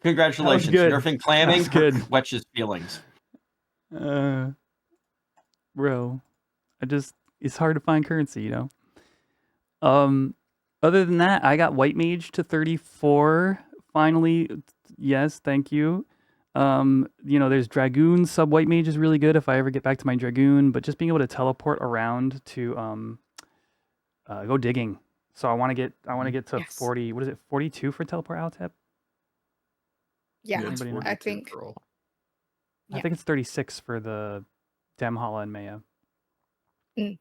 Congratulations. good. Nerfing clamming That was good. Wetch's feelings. Bro, it's hard to find currency, you know. Other than that, I got White Mage to 34. Finally, yes, thank you. There's Dragoon. Sub White Mage is really good if I ever get back to my Dragoon, but just being able to teleport around to go digging. So I want to get to Yes. 40. What is it? 42 for teleport Altep? Yeah, it's Anybody know? 42 I think. for all. I Yeah. think it's 36 for the Demhala and Maya. It's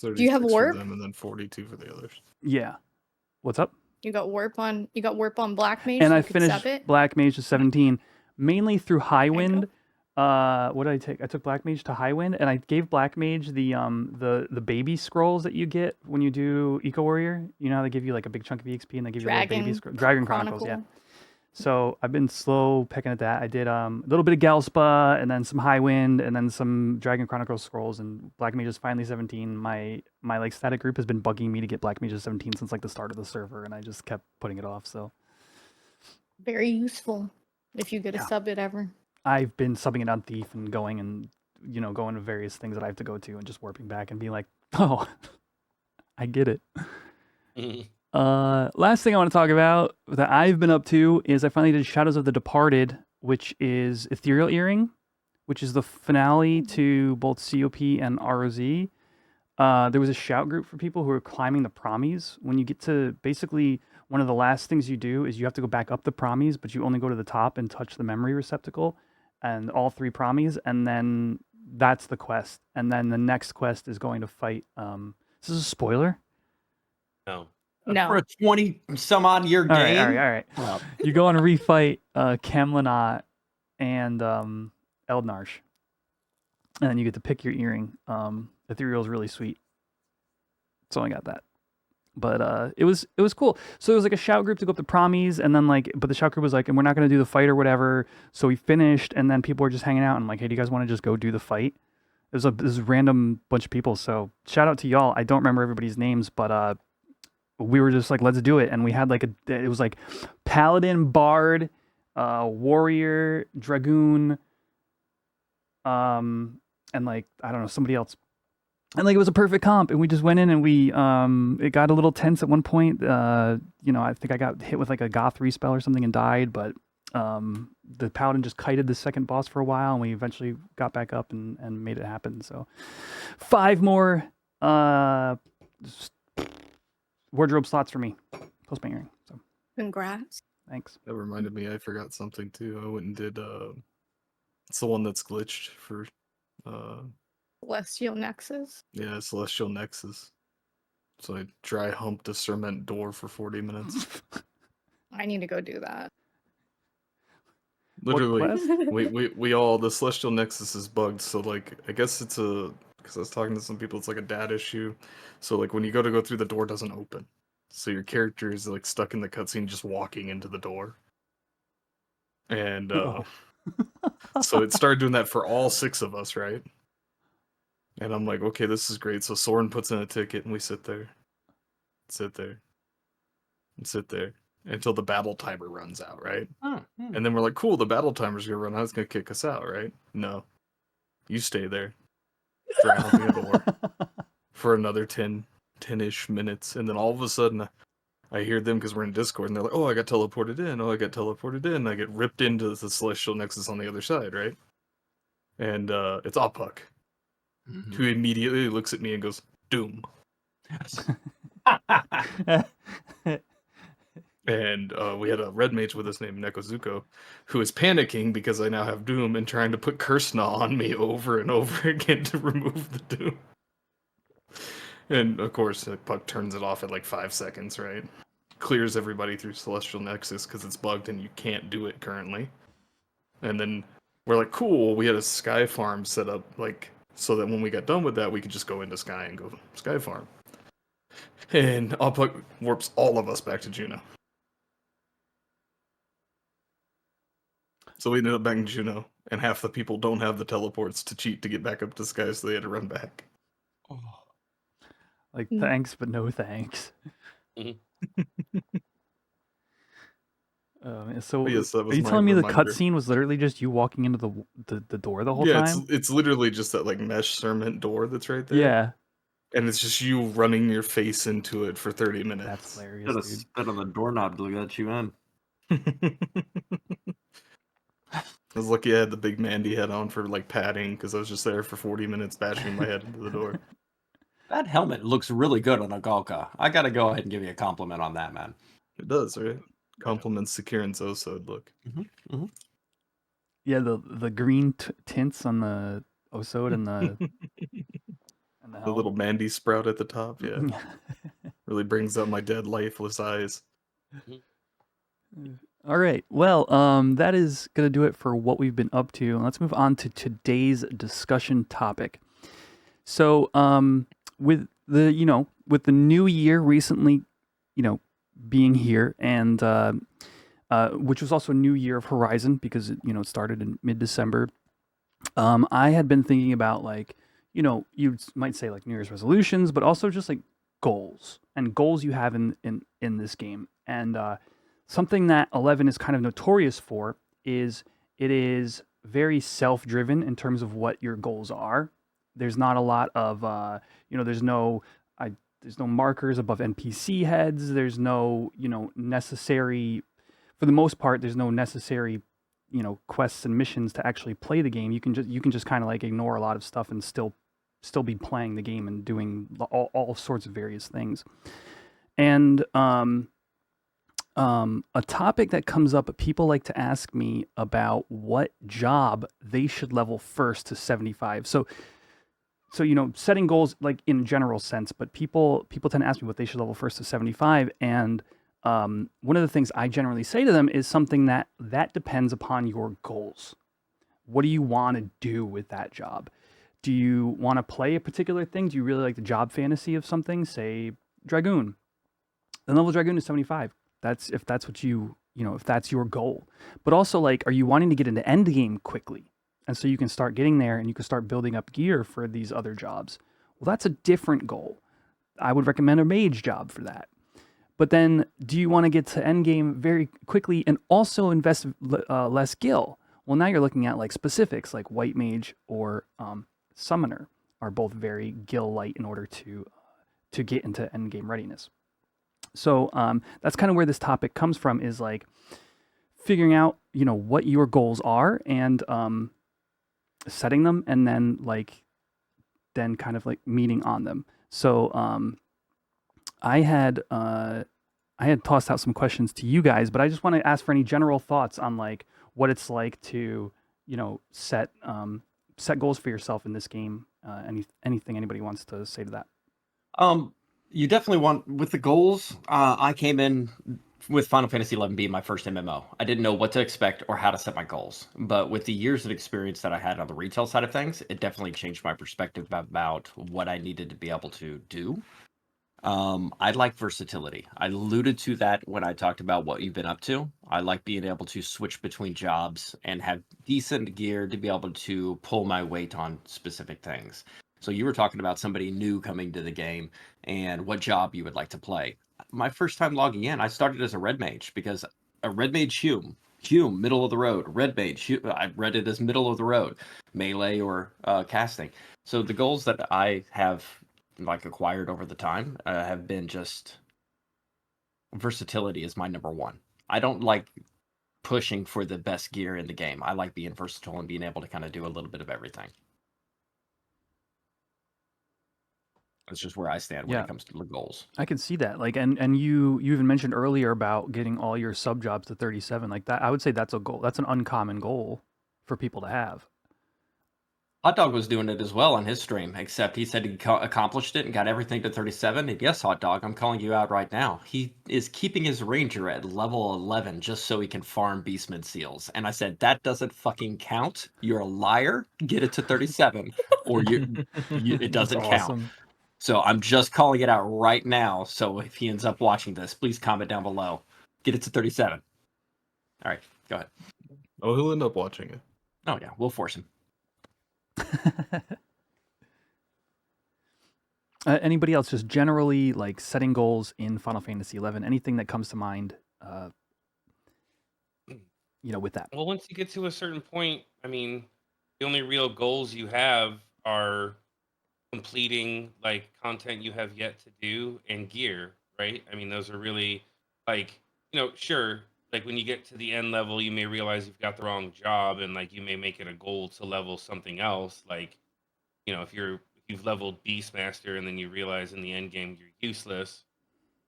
36 Do you have for warp? them and then 42 for the others. Yeah. What's up? You got warp on Black Mage. And so I you could sub finished it. Black Mage to 17, mainly through High There you Wind. What did I take? I took Black Mage to High Wind, and I gave Black Mage the baby scrolls that you get when you do Eco Warrior. You know how they give you like a big chunk of EXP and they give you a little baby Dragon Chronicles, yeah. So I've been slow picking at that. I did a little bit of Galspa, and then some High Wind, and then some Dragon Chronicles scrolls, and Black Mage is finally 17. My like static group has been bugging me to get Black Mage to 17 since like the start of the server, and I just kept putting it off. So Very useful if you get a Yeah. sub it ever. I've been subbing it on Thief and going going to various things that I have to go to and just warping back and being like, oh, I get it. Last thing I want to talk about that I've been up to is I finally did Shadows of the Departed, which is Ethereal Earring, which is the finale to both COP and ROZ. There was a shout group for people who were climbing the Promies. When you get to basically one of the last things you do is you have to go back up the Promies, but you only go to the top and touch the memory receptacle and all 3 Promies, and then that's the quest. And then the next quest is going to fight. Is this a spoiler? No. No. For a 20 some odd year All game. right. Well, You go on a refight Camlanot and Eldnarsh, and then you get to pick your earring. Ethereal is really sweet, so I got that. But it was cool. So it was like a shout group to go up to Promies, and then but the shout group was like, and we're not gonna do the fight or whatever. So we finished, and then people were just hanging out and like, hey, do you guys want to just go do the fight? It was this random bunch of people. So shout out to y'all. I don't remember everybody's names, but we were just like, let's do it. And we had it was like Paladin, Bard, Warrior, Dragoon, and like, I don't know, somebody else. And like, it was a perfect comp. And we just went in and we, it got a little tense at one point. I think I got hit with like a Goth respell or something and died, but the Paladin just kited the second boss for a while, and we eventually got back up and made it happen. So 5 more, wardrobe slots for me. Plus my earring. So Congrats. thanks. That reminded me, I forgot something too. I went and did it's the one that's glitched for Celestial Nexus. yeah, Celestial Nexus. So I dry humped a cement door for 40 minutes. I need to go do that. Literally, quest? we all, the Celestial Nexus is bugged, so like I guess it's because I was talking to some people, it's like a data issue. So like when you go through, the door doesn't open. So your character is like stuck in the cutscene just walking into the door. And Whoa. so it started doing that for all 6 of us, right? And I'm like, okay, this is great. So Soren puts in a ticket and we sit there until the battle timer runs out, right? And then we're like, cool, the battle timer's gonna run out, it's gonna kick us out, right? No. You stay there. Dry humping a door for another 10-ish minutes. And then all of a sudden I hear them because we're in Discord and they're like, oh, I got teleported in. I get ripped into the Celestial Nexus on the other side, right? And it's Oppuck, who immediately looks at me and goes, Doom. And we had a red mage with us named Nekozuko, who is panicking because I now have Doom and trying to put Curse Gnaw on me over and over again to remove the Doom. And of course, Puck turns it off at like 5 seconds, right? Clears everybody through Celestial Nexus because it's bugged and you can't do it currently. And then we're like, cool, we had a Sky Farm set up, like, so that when we got done with that, we could just go into Sky and go Sky Farm. And Puck warps all of us back to Juno. So we ended up back in Juno, and half the people don't have the teleports to cheat to get back up to Sky, so they had to run back. Like, thanks, but no thanks. So Yes, that are was you my telling me the reminder. cutscene was literally just you walking into the door the whole Yeah, time? it's literally just that like mesh cement door that's right there. Yeah, And it's just you running your face into it for 30 minutes. that's hilarious, Should have dude. spit on the doorknob to let you in. I was lucky I had the big Mandy head on for like padding because I was just there for 40 minutes bashing my head into the door. That helmet looks really good on a Galka. I gotta go ahead and give you a compliment on that, man. It does, right? Compliments the Kieran's Osode look. Yeah, the green tints on the Osode and the The little Mandy sprout at the top, yeah. helmet. Really brings out my dead, lifeless eyes. All right. Well, that is going to do it for what we've been up to. Let's move on to today's discussion topic. So, with the new year recently, being here, and which was also a new year of Horizon because it started in mid-December. I had been thinking about you might say like New Year's resolutions, but also just like goals you have in this game. And something that 11 is kind of notorious for is it is very self-driven in terms of what your goals are. There's not a lot of there's no markers above NPC heads. There's no necessary, for the most part, there's no necessary quests and missions to actually play the game. You can just kind of like ignore a lot of stuff and still be playing the game and doing all sorts of various things. And a topic that comes up, people like to ask me about what job they should level first to 75. So setting goals like in general sense, but people tend to ask me what they should level first to 75. And one of the things I generally say to them is something that depends upon your goals. What do you want to do with that job? Do you want to play a particular thing? Do you really like the job fantasy of something? Say Dragoon. Then level Dragoon to 75. If that's what if that's your goal. But also, like, are you wanting to get into endgame quickly? And so you can start getting there and you can start building up gear for these other jobs. Well, that's a different goal. I would recommend a mage job for that. But then, do you want to get to endgame very quickly and also invest less gil? Well, now you're looking at like specifics, like white mage or summoner are both very gil light in order to get into endgame readiness. So that's kind of where this topic comes from, is like figuring out what your goals are and setting them, and then kind of like meeting on them. So I had tossed out some questions to you guys, but I just want to ask for any general thoughts on like what it's like to set goals for yourself in this game. Anything anybody wants to say to that? You definitely want, with the goals, I came in with Final Fantasy XI being my first MMO. I didn't know what to expect or how to set my goals. But with the years of experience that I had on the retail side of things, it definitely changed my perspective about what I needed to be able to do. I like versatility. I alluded to that when I talked about what you've been up to. I like being able to switch between jobs and have decent gear to be able to pull my weight on specific things. So you were talking about somebody new coming to the game and what job you would like to play. My first time logging in, I started as a red mage because a red mage Hume, middle of the road. Red mage, I read it as middle of the road, melee or casting. So the goals that I have acquired over the time have been just versatility is my number one. I don't like pushing for the best gear in the game. I like being versatile and being able to kind of do a little bit of everything. That's just where I stand when it comes to the goals. I can see that. And you even mentioned earlier about getting all your sub jobs to 37. Like that, I would say that's a goal. That's an uncommon goal for people to have. Hot Dog was doing it as well on his stream, except he said he accomplished it and got everything to 37. And yes, Hot Dog, I'm calling you out right now. He is keeping his ranger at level 11 just so he can farm Beastman seals. And I said, that doesn't fucking count. You're a liar. Get it to 37, or it doesn't count. So I'm just calling it out right now. So if he ends up watching this, please comment down below. Get it to 37. All right, go ahead. Oh, he'll end up watching it. Oh yeah, we'll force him. Anybody else just generally like setting goals in Final Fantasy XI? Anything that comes to mind with that. Well, once you get to a certain point, I mean, the only real goals you have are completing like content you have yet to do and gear, right? I mean, those are really like, sure, like when you get to the end level, you may realize you've got the wrong job and like you may make it a goal to level something else. Like, if you've leveled Beastmaster and then you realize in the end game you're useless,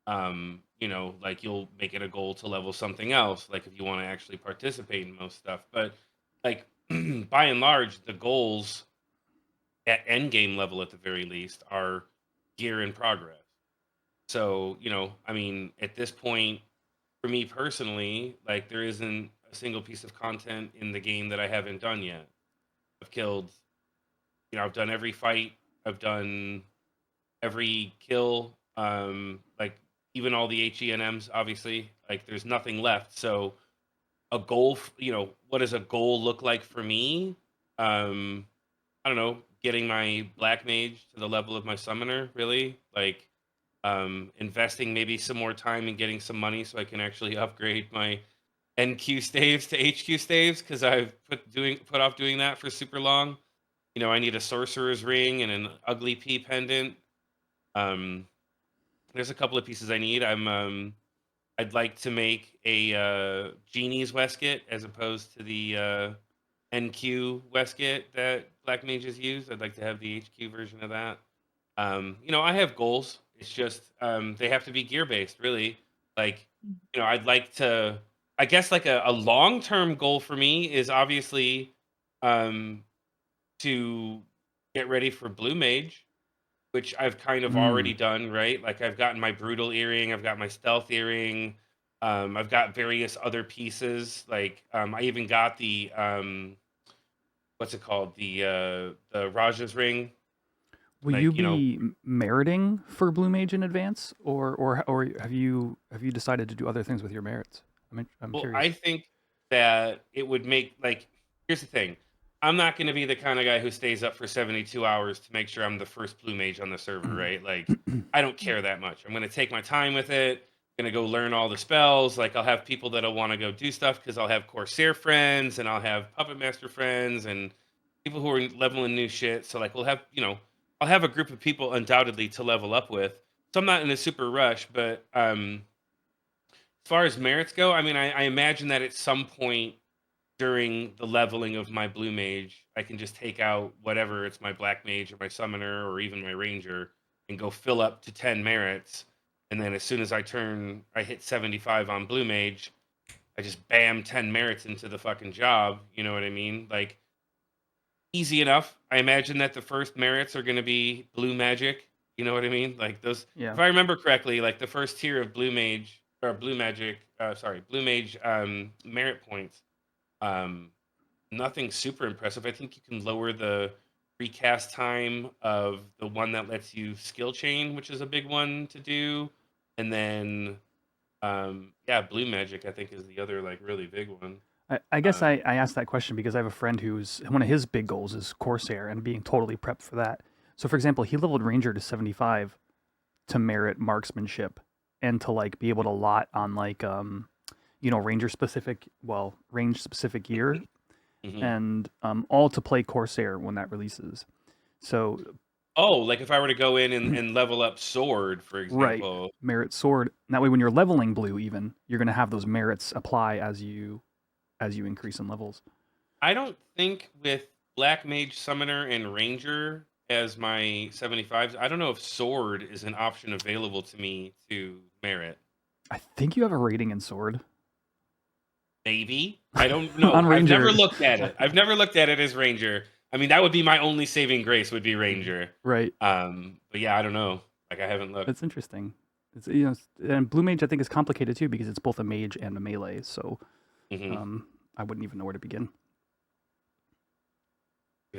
like you'll make it a goal to level something else, like if you want to actually participate in most stuff. But like by and large, the goals at end game level at the very least are gear in progress. So, I mean, at this point, for me personally, like there isn't a single piece of content in the game that I haven't done yet. I've killed, I've done every fight, I've done every kill, like even all the HENMs, obviously, like there's nothing left. So a goal, what does a goal look like for me? I don't know, getting my black mage to the level of my summoner, really, like investing maybe some more time and getting some money so I can actually upgrade my NQ staves to HQ staves, because I've put off doing that for super long. I need a sorcerer's ring and an ugly P pendant. There's a couple of pieces I need. I'd like to make a genie's Westgate as opposed to the NQ Westgate that black mages use. I'd like to have the HQ version of that. I have goals. It's just they have to be gear based, really. Like, I'd like to. I guess like a long term goal for me is obviously to get ready for blue mage, which I've kind of already done, right? Like I've gotten my brutal earring, I've got my stealth earring, I've got various other pieces. Like I even got the what's it called? The Raja's ring. Will Like, you be meriting for Blue Mage in advance, or have you decided to do other things with your merits? I'm well, curious. I think that it would make like here's the thing. I'm not going to be the kind of guy who stays up for 72 hours to make sure I'm the first blue mage on the server, right? Like I don't care that much. I'm going to take my time with it. I'm going to go learn all the spells. Like I'll have people that'll want to go do stuff because I'll have Corsair friends and I'll have Puppet Master friends and people who are leveling new shit. So like we'll have, I'll have a group of people undoubtedly to level up with. So I'm not in a super rush, but as far as merits go, I mean, I imagine that at some point during the leveling of my blue mage, I can just take out whatever it's my black mage or my summoner or even my ranger and go fill up to 10 merits. And then as soon as I hit 75 on blue mage, I just bam 10 merits into the fucking job. You know what I mean? Like easy enough. I imagine that the first merits are going to be blue magic. You know what I mean? Like those, Yeah. if I remember correctly, like the first tier of blue mage or blue magic, blue mage merit points. Nothing super impressive. I think you can lower the recast time of the one that lets you skill chain, which is a big one to do. And then, blue magic, I think, is the other like really big one. I guess I asked that question because I have a friend who's one of his big goals is Corsair and being totally prepped for that. So, for example, he leveled Ranger to 75 to merit marksmanship and to like be able to lot on like range specific gear, and all to play Corsair when that releases. So, like if I were to go in and level up sword, for example, right, merit sword. And that way, when you're leveling blue, even you're going to have those merits apply as you increase in levels. I don't think with black mage, summoner, and ranger as my 75s, I don't know if sword is an option available to me to merit. I think you have a rating in sword. Maybe. I don't know. On I've Ranger. never looked at it. I've never looked at it as ranger. I mean, that would be my only saving grace would be ranger. Right. But yeah, I don't know. Like I haven't looked. That's interesting. It's and blue mage I think is complicated too because it's both a mage and a melee. So, I wouldn't even know where to begin.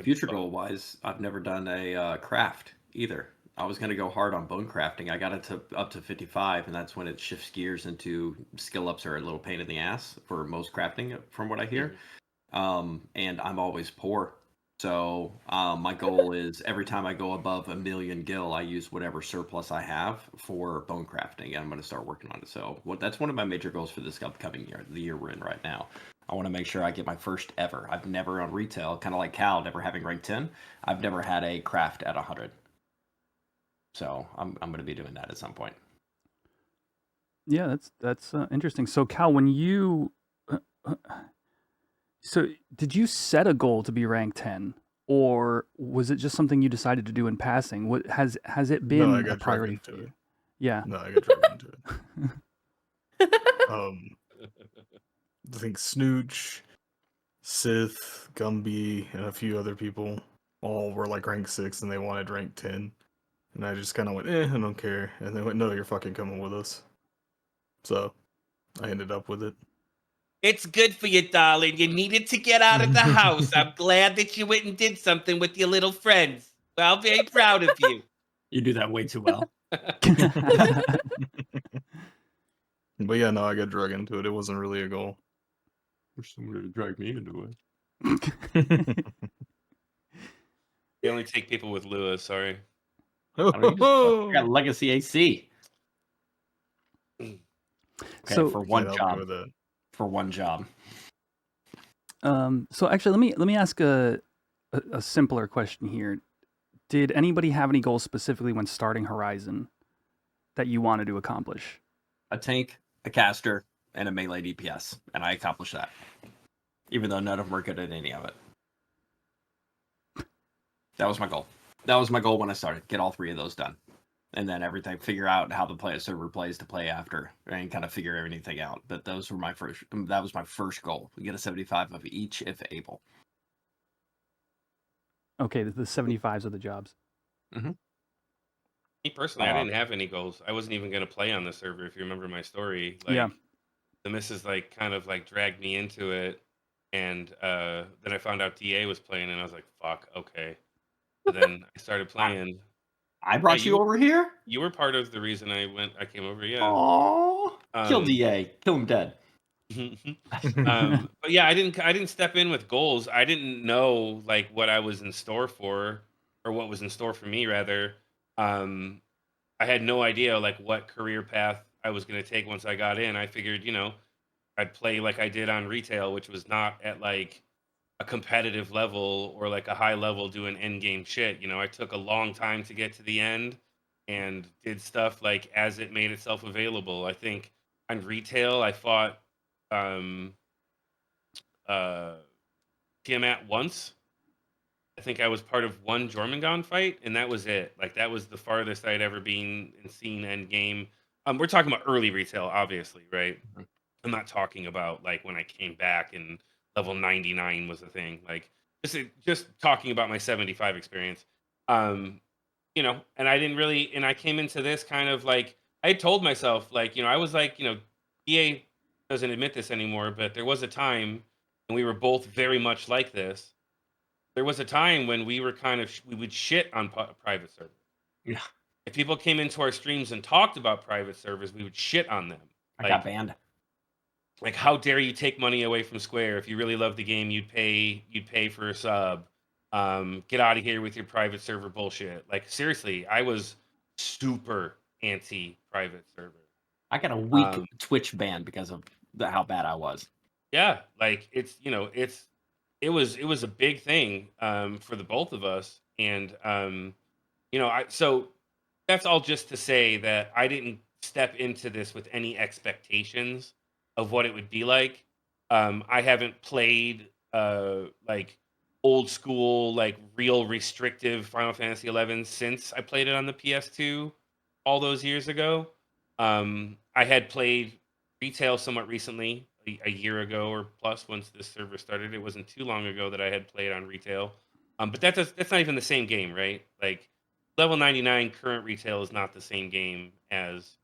Future goal wise, I've never done a craft either. I was going to go hard on bone crafting. I got it up to 55, and that's when it shifts gears into skill ups are a little pain in the ass for most crafting, from what I hear. And I'm always poor. So my goal is every time I go above 1 million gil, I use whatever surplus I have for bone crafting, and I'm going to start working on it. So that's one of my major goals for this upcoming year, the year we're in right now. I want to make sure I get my first ever. I've never on retail, kind of like Cal, never having rank 10. I've never had a craft at 100. So I'm going to be doing that at some point. Yeah, that's interesting. So Cal, when you so did you set a goal to be rank 10, or was it just something you decided to do in passing? What has it No, I been a got dragged priority into for you? it. Yeah. No, I got dragged into it. I think Snooch, Sith, Gumby, and a few other people all were like rank 6 and they wanted rank 10. And I just kind of went, I don't care. And they went, no, you're fucking coming with us. So I ended up with it. It's good for you, darling. You needed to get out of the house. I'm glad that you went and did something with your little friends. Well, very proud of you. You do that way too well. But yeah, no, I got dragged into it. It wasn't really a goal. Wish somebody would drag me into it. You only take people with Lewis, sorry. I got Legacy AC. Okay, So- for one Can't help you job. with that. For one job. So actually, let me ask a simpler question here. Did anybody have any goals specifically when starting Horizon that you wanted to accomplish? A tank, a caster, and a melee DPS. And I accomplished that. Even though none of them were good at any of it. That was my goal. That was my goal when I started. Get all 3 of those done. And then everything, figure out how the server plays to play after, and kind of figure everything out. But that was my first goal. We get a 75 of each if able. Okay, the 75s of the jobs. Me personally, I didn't have any goals. I wasn't even going to play on the server, if you remember my story. Like, Yeah. the missus kind of dragged me into it, and then I found out DA was playing, and I was like, fuck, okay. And then I started playing. I brought you over here? You were part of the reason I came over, yeah. Aww. Kill DA. Kill him dead. But yeah, I didn't step in with goals. I didn't know what I was in store for, or what was in store for me rather. I had no idea what career path I was going to take once I got in. I figured, I'd play like I did on retail, which was not at a competitive level or a high level doing end game shit. I took a long time to get to the end and did stuff as it made itself available. I think on retail I fought Tiamat once. I think I was part of one Jormungand fight, and that was it. That was the farthest I'd ever been and seen end game. We're talking about early retail, obviously, right? I'm not talking about when I came back and level 99 was a thing. Just talking about my 75 experience. And I didn't really, and I came into this kind of I had told myself I was EA doesn't admit this anymore, but there was a time, and we were both very much like this. There was a time when we were we would shit on private servers. Yeah. If people came into our streams and talked about private servers, we would shit on them. I got banned. How dare you take money away from Square? If you really love the game, you'd pay for a sub. Get out of here with your private server bullshit. Seriously, I was super anti private server. I got a week Twitch ban because of how bad I was. Yeah, it was a big thing for the both of us, and so that's all just to say that I didn't step into this with any expectations of what it would be like. I haven't played old school real restrictive Final Fantasy 11 since I played it on the PS2 all those years ago. I had played retail somewhat recently, a year ago or plus, once this server started. It wasn't too long ago that I had played on retail. But that's not even the same game, right? Level 99 current retail is not the same game as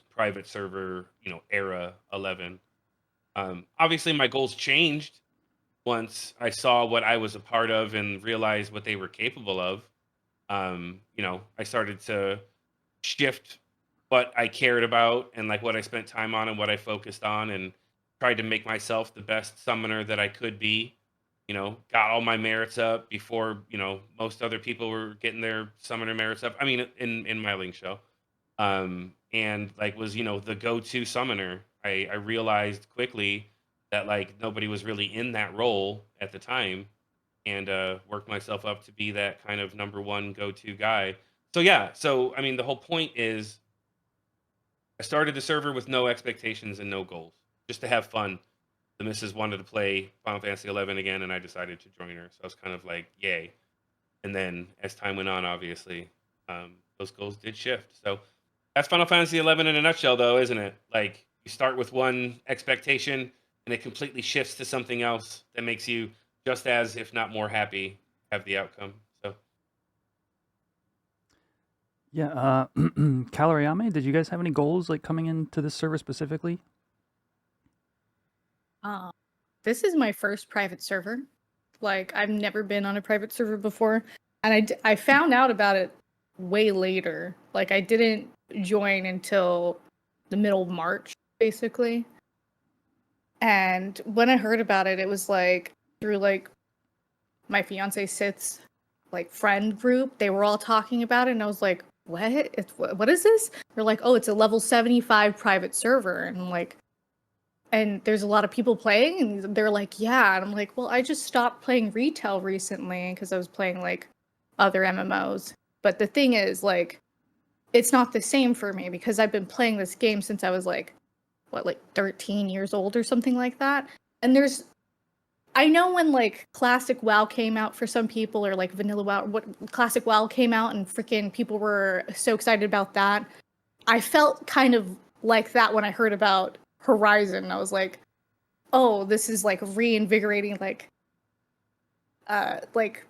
private server, era 11. Obviously my goals changed once I saw what I was a part of and realized what they were capable of. I started to shift what I cared about and what I spent time on and what I focused on, and tried to make myself the best summoner that I could be. Got all my merits up before, most other people were getting their summoner merits up. I mean, in my Link show. And was, the go-to summoner. I realized quickly that like nobody was really in that role at the time, and worked myself up to be that kind of number one go-to guy. So yeah, so I mean the whole point is I started the server with no expectations and no goals, just to have fun. The missus wanted to play Final Fantasy 11 again, and I decided to join her. So I was kind of like, yay. And then as time went on, obviously, those goals did shift. So that's Final Fantasy 11 in a nutshell, though, isn't it? Like you start with one expectation, and it completely shifts to something else that makes you just as, if not more, happy have the outcome. So Yeah, Caloriame, did you guys have any goals like coming into this server specifically? This is my first private server. Like, I've never been on a private server before, and I found out about it way later. Like, I didn't join until the middle of March, basically. And when I heard about it, it was like through like my fiance Sith's like friend group. They were all talking about it, and I was like, "What? What is this?" They're like, "Oh, it's a level 75 private server," and I'm like, and there's a lot of people playing, and they're like, "Yeah," and I'm like, "Well, I just stopped playing retail recently because I was playing like other MMOs." But the thing is, like, it's not the same for me because I've been playing this game since I was like 13 years old or something like that. And I know when like classic WoW came out for some people, or like vanilla WoW, what classic WoW came out and freaking people were so excited about that. I felt kind of like that when I heard about Horizon. I was like, oh, this is like reinvigorating like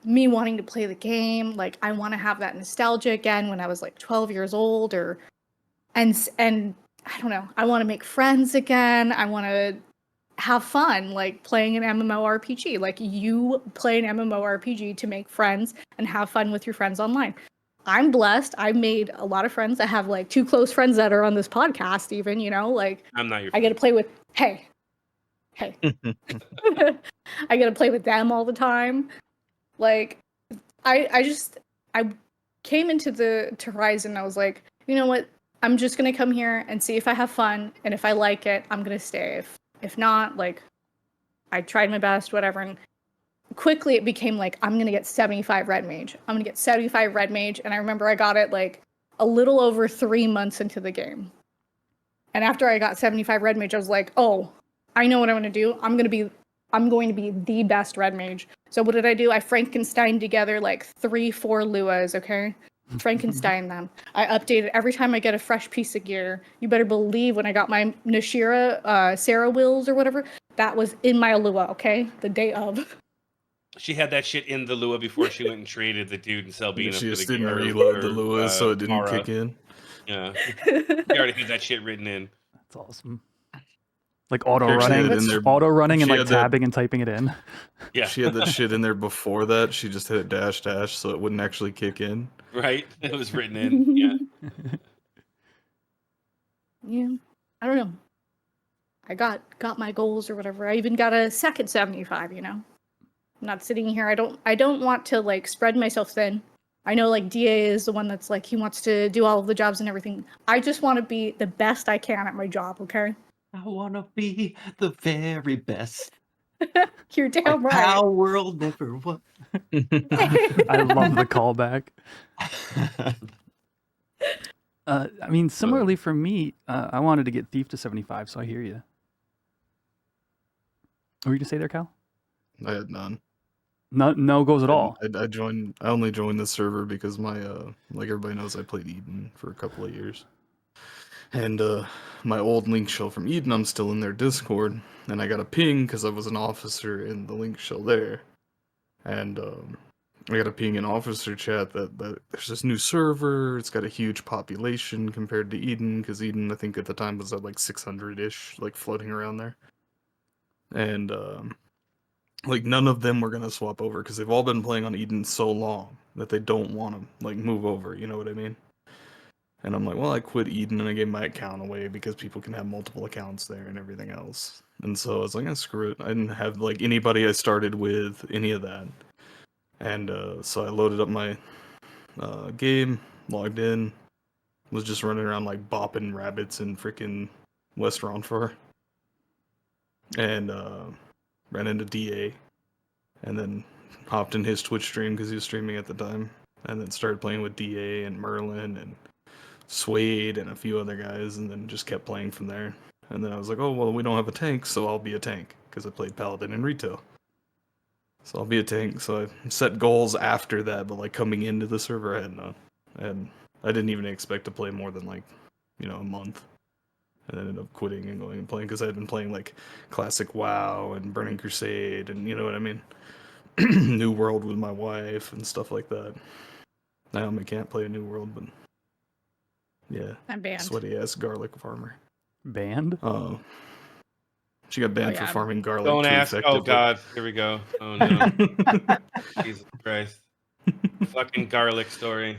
me wanting to play the game. Like I want to have that nostalgia again when I was like 12 years old, and I don't know. I want to make friends again. I want to have fun, like playing an MMORPG. Like you play an MMORPG to make friends and have fun with your friends online. I'm blessed. I made a lot of friends. I have like 2 close friends that are on this podcast, even, like I'm not your I friend. get to play with, hey. I get to play with them all the time. Like, I came into to Horizon and I was like, you know what? I'm just gonna come here and see if I have fun, and if I like it, I'm gonna stay. If not, like, I tried my best, whatever. And quickly it became like, I'm gonna get 75 red mage. I'm gonna get 75 red mage, and I remember I got it like a little over 3 months into the game. And after I got 75 red mage, I was like, oh, I know what I'm gonna do. I'm going to be the best red mage. So what did I do? I Frankenstein together like 3-4 Luas, okay? Frankenstein them. I updated every time I get a fresh piece of gear. You better believe when I got my Nashira, Sarah Wills or whatever, that was in my Lua, okay? The day of. She had that shit in the Lua before she went and traded the dude in Selbina She for just the didn't or reload the for, Lewis, so it didn't Mara. kick in. Yeah, she already had that shit written in. That's awesome. Like auto She actually had running, it in there. auto running, and She like had that- tabbing and typing it in. Yeah, She had that shit in there before that. She just hit dash so it wouldn't actually kick in. right. It was written in. Yeah. Yeah. I don't know. I got my goals or whatever. I even got a second 75, I'm not sitting here. I don't want to like spread myself thin. I know like DA is the one that's like he wants to do all of the jobs and everything. I just want to be the best I can at my job, okay? I want to be the very best. You're damn Like right. how world never was. I love the callback. I mean, similarly for me, I wanted to get Thief to 75, so I hear you. What were you gonna say there, Cal? I had none. No goals at all. I only joined this server because my like everybody knows I played Eden for a couple of years. And my old link shell from Eden, I'm still in their Discord, and I got a ping because I was an officer in the link shell there. And I got a ping in officer chat that there's this new server. It's got a huge population compared to Eden, because Eden I think at the time was at like 600-ish, like floating around there. And like none of them were gonna swap over because they've all been playing on Eden so long that they don't want to like move over. You know what I mean? And I'm like, well, I quit Eden and I gave my account away because people can have multiple accounts there and everything else. And so I was like, screw it. I didn't have like anybody I started with, any of that. And so I loaded up my game, logged in, was just running around like bopping rabbits in freaking West Ronfor. and ran into DA, and then hopped in his Twitch stream because he was streaming at the time, and then started playing with DA and Merlin and Suede and a few other guys, and then just kept playing from there. And then I was like, oh, well, we don't have a tank, so I'll be a tank, because I played Paladin in retail. So I'll be a tank. So I set goals after that, but like coming into the server, I had none. And I didn't even expect to play more than like, a month. And I ended up quitting and going and playing, because I had been playing like classic WoW and Burning Crusade, and you know what I mean? New World with my wife and stuff like that. Naomi can't play a New World, but yeah. I'm banned. Sweaty ass garlic farmer. Banned? Oh. She got banned Oh, yeah. for farming garlic Don't too ask. effectively. Oh God, here we go. Oh no, Jesus Christ! Fucking garlic story.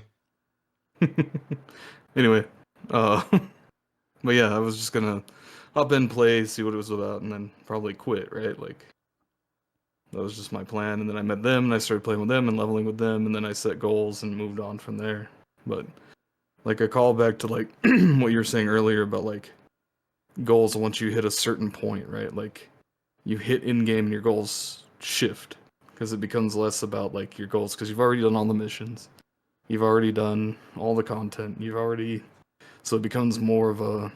Anyway, but yeah, I was just gonna hop in, play, see what it was about, and then probably quit, right? Like, that was just my plan. And then I met them, and I started playing with them and leveling with them, and then I set goals and moved on from there. But like, a call back to like what you were saying earlier about like goals once you hit a certain point, right? Like, you hit in game and your goals shift, because it becomes less about like your goals, because you've already done all the missions, you've already done all the content, so it becomes more of a,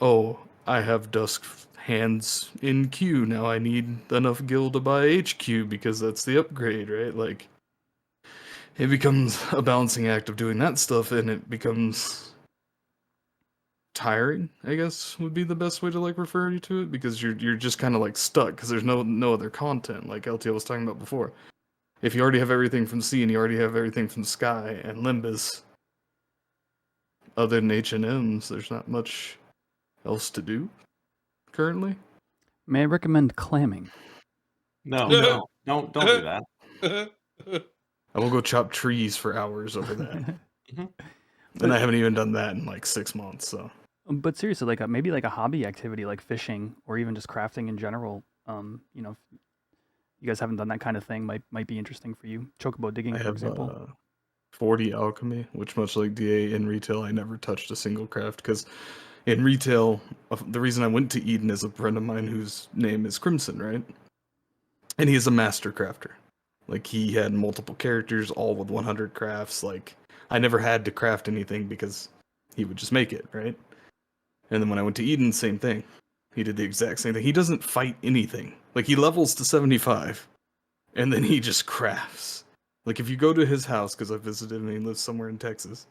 oh, I have Dusk hands in queue, now I need enough gil to buy HQ because that's the upgrade, right? Like, it becomes a balancing act of doing that stuff, and it becomes tiring, I guess would be the best way to like refer you to it, because you're just kind of like stuck, because there's no other content, like LTL was talking about before. If you already have everything from Sea and you already have everything from Sky and Limbus, other than H&Ms, there's not much else to do currently. May I recommend clamming? No, don't do that. I will go chop trees for hours over that. And I haven't even done that in like 6 months, so. But seriously, like maybe like a hobby activity like fishing or even just crafting in general. If you guys haven't done that kind of thing, might be interesting for you. Chocobo digging, I for have example. 40 alchemy, which much like DA in retail, I never touched a single craft, because in retail, the reason I went to Eden is a friend of mine whose name is Crimson, right? And he is a master crafter. Like, he had multiple characters, all with 100 crafts. Like, I never had to craft anything because he would just make it, right? And then when I went to Eden, same thing. He did the exact same thing. He doesn't fight anything. Like, he levels to 75, and then he just crafts. Like, if you go to his house, because I visited him and he lives somewhere in Texas,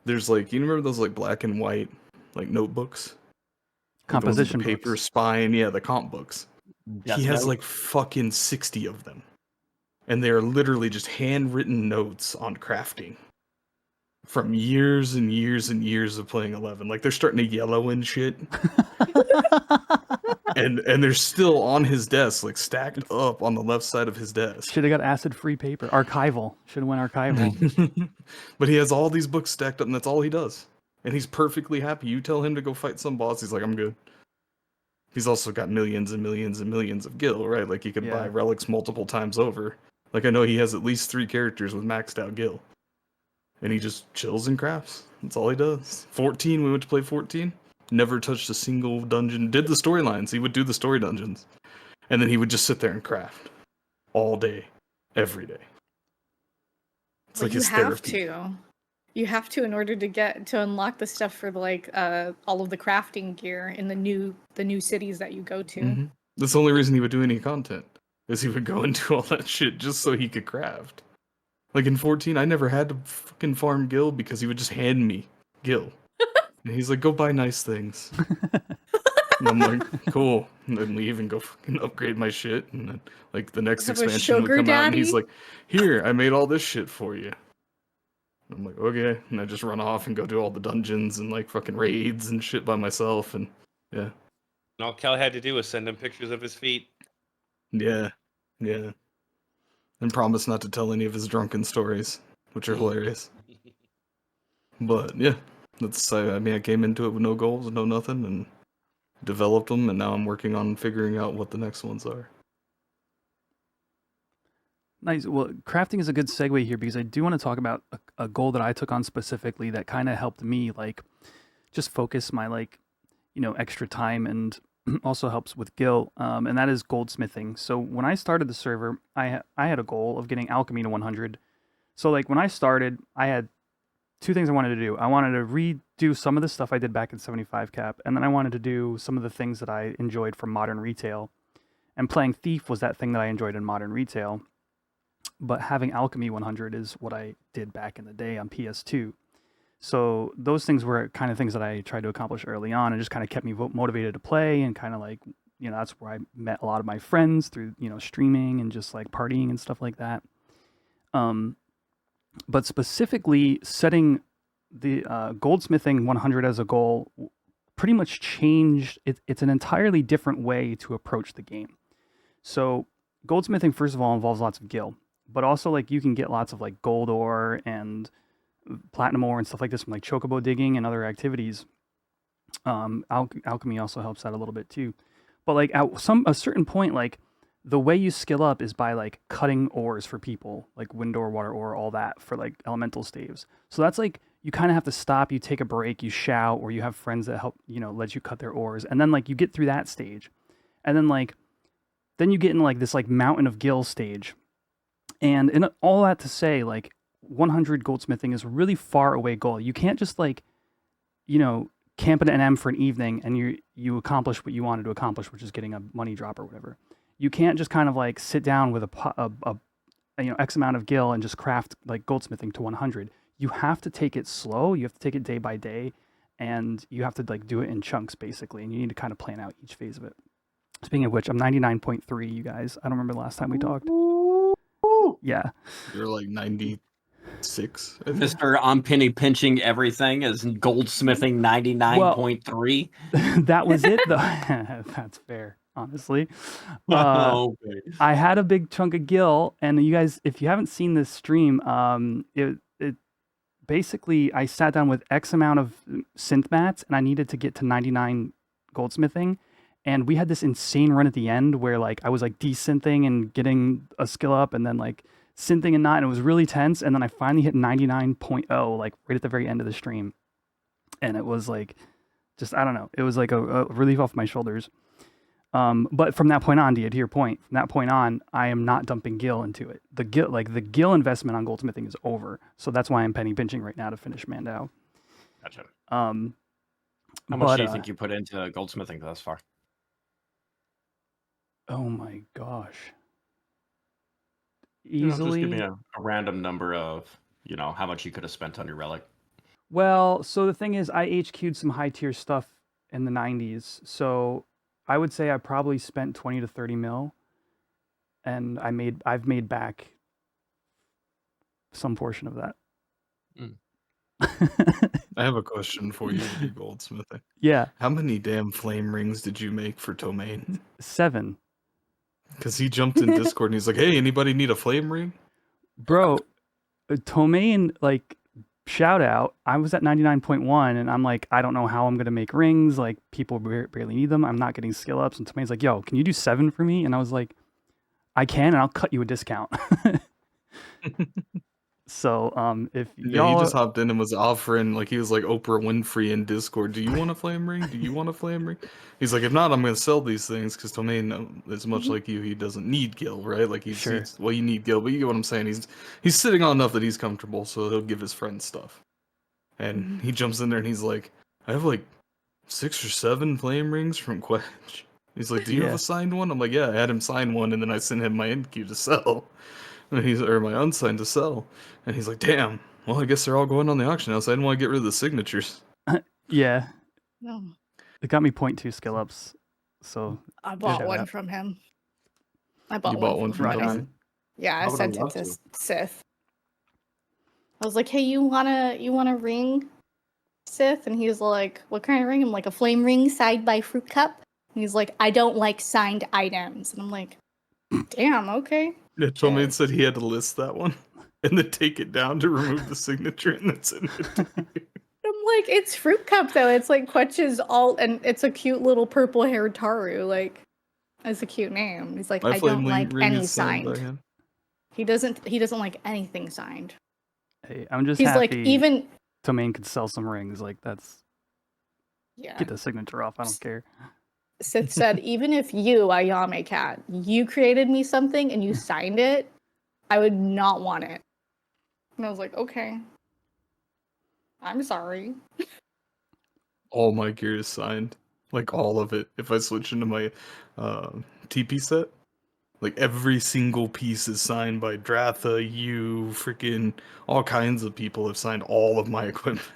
there's like, you remember those like black and white like notebooks? Like, the ones with Composition the paper books. spine, yeah, the comp books. Yes, He has no? like fucking 60 of them. And they are literally just handwritten notes on crafting from years and years and years of playing 11. Like, they're starting to yellow and shit. and they're still on his desk, like stacked up on the left side of his desk. Should have got acid-free paper. Archival. Should have went archival. But he has all these books stacked up, and that's all he does. And he's perfectly happy. You tell him to go fight some boss, he's like, I'm good. He's also got millions and millions and millions of gil, right? Like, he could buy Yeah. relics multiple times over. Like, I know he has at least 3 characters with maxed out gil. And he just chills and crafts. That's all he does. 14, we went to play 14. Never touched a single dungeon. Did the storylines. He would do the story dungeons. And then he would just sit there and craft. All day. Every day. It's like you his have therapy. to. You have to in order to unlock the stuff for like all of the crafting gear in the new cities that you go to. Mm-hmm. That's the only reason he would do any content. Is he would go and do all that shit just so he could craft. Like in 14, I never had to fucking farm gil because he would just hand me gil. And he's like, go buy nice things. And I'm like, cool. And then leave and go fucking upgrade my shit. And then, like, the next Have a expansion would sugar come out and he's daddy? like, here, I made all this shit for you. And I'm like, okay. And I just run off and go do all the dungeons and, like, fucking raids and shit by myself. And, yeah. And all Cal had to do was send him pictures of his feet. Yeah. Yeah. And promise not to tell any of his drunken stories, which are hilarious. But, yeah. I came into it with no goals, no nothing, and developed them, and now I'm working on figuring out what the next ones are. Nice. Well, crafting is a good segue here because I do want to talk about a goal that I took on specifically that kind of helped me, like, just focus my, like, extra time and also helps with Gil, and that is goldsmithing. So when I started the server, I had a goal of getting alchemy to 100. So like when I started, I had two things I wanted to do. I wanted to redo some of the stuff I did back in 75 cap, and then I wanted to do some of the things that I enjoyed from modern retail. And playing Thief was that thing that I enjoyed in modern retail. But having alchemy 100 is what I did back in the day on PS2. So those things were kind of things that I tried to accomplish early on, and just kind of kept me motivated to play, and kind of like, that's where I met a lot of my friends through, streaming and just like partying and stuff like that. But specifically setting the goldsmithing 100 as a goal pretty much changed. It's an entirely different way to approach the game. So goldsmithing, first of all, involves lots of gil, but also like you can get lots of like gold ore and platinum ore and stuff like this from like chocobo digging and other activities. Alchemy also helps out a little bit too. But like at a certain point, like the way you skill up is by like cutting ores for people, like wind ore, water ore, all that for like elemental staves. So that's like you kind of have to stop, you take a break, you shout, or you have friends that help, let you cut their ores, and then like you get through that stage, and then you get in like this like mountain of gil stage, and in all that to say, like 100 goldsmithing is a really far away goal. You can't just like, camp at an M for an evening and you accomplish what you wanted to accomplish, which is getting a money drop or whatever. You can't just kind of like sit down with a X amount of gil and just craft like goldsmithing to 100. You have to take it slow. You have to take it day by day, and you have to like do it in chunks basically. And you need to kind of plan out each phase of it. Speaking of which, I'm 99.3, you guys. I don't remember the last time we talked. Yeah. You're like 96. Mr. I'm penny pinching everything as goldsmithing 99.3. That was it though. That's fair. Honestly, Okay. I had a big chunk of gil, and you guys, if you haven't seen this stream, it basically I sat down with X amount of synth mats, and I needed to get to 99 goldsmithing, and we had this insane run at the end where like I was like desynthing and getting a skill up, and then like synthing and not, and it was really tense, and then I finally hit 99.0 like right at the very end of the stream, and it was like just I don't know, it was like a relief off my shoulders. But from that point on, to your point, from that point on, I am not dumping gil into it. The gil investment on goldsmithing is over. So that's why I'm penny pinching right now to finish Mandao. Gotcha. How much do you think you put into goldsmithing thus far? Oh my gosh. Easily. Just give me a random number of, how much you could have spent on your relic. Well, so the thing is, I HQ'd some high tier stuff in the 90s. So I would say I probably spent 20 to 30 mil, and I've made back some portion of that. I have a question for you, goldsmithing. Yeah. How many damn flame rings did you make for Tomain? 7. Because he jumped in Discord and he's like, "Hey, anybody need a flame ring?" Bro, Tomain, like, shout out, I was at 99.1, and I'm like, I don't know how I'm going to make rings. Like, people barely need them. I'm not getting skill ups. And Tomain's like, yo, can you do 7 for me? And I was like, I can, and I'll cut you a discount. So, if y'all... he just hopped in and was offering, like, he was like Oprah Winfrey in Discord. Do you want a flame ring? Do you want a flame ring? He's like, if not, I'm going to sell these things, because Tomain is much like you. He doesn't need gil, right? Like, well, you need gil, but you get what I'm saying. He's sitting on enough that he's comfortable, so he'll give his friends stuff. And he jumps in there and he's like, I have like 6 or 7 flame rings from Quetch. He's like, do you have a signed one? I'm like, yeah, I had him sign one, and then I sent him my NQ to sell. And or my unsigned to sell. And he's like, damn, well, I guess they're all going on the auction house. I didn't want to get rid of the signatures. Yeah. No. It got me 0.2 skill ups. So I bought one from him. You bought one from him? Yeah, I sent it to Sith. I was like, hey, you wanna ring, Sith? And he was like, what kind of ring? I'm like, a flame ring signed by Fruit Cup. And he's like, I don't like signed items. And I'm like, damn, okay. Yeah, Tomain said he had to list that one and then take it down to remove the signature and then send it to you. I'm like, it's Fruit Cup though. It's like Quetch's and it's a cute little purple haired Taru. Like, it's a cute name. He's like, I don't like any signed. He doesn't like anything signed. Hey, I'm just He's happy like, even Tomain could sell some rings. Like, that's yeah. Get the signature off. I don't care. Sith said, even if you, Ayame Cat, you created me something and you signed it, I would not want it. And I was like, okay. I'm sorry. All my gear is signed, like all of it. If I switch into my TP set, like every single piece is signed by Dratha, you, freaking all kinds of people have signed all of my equipment.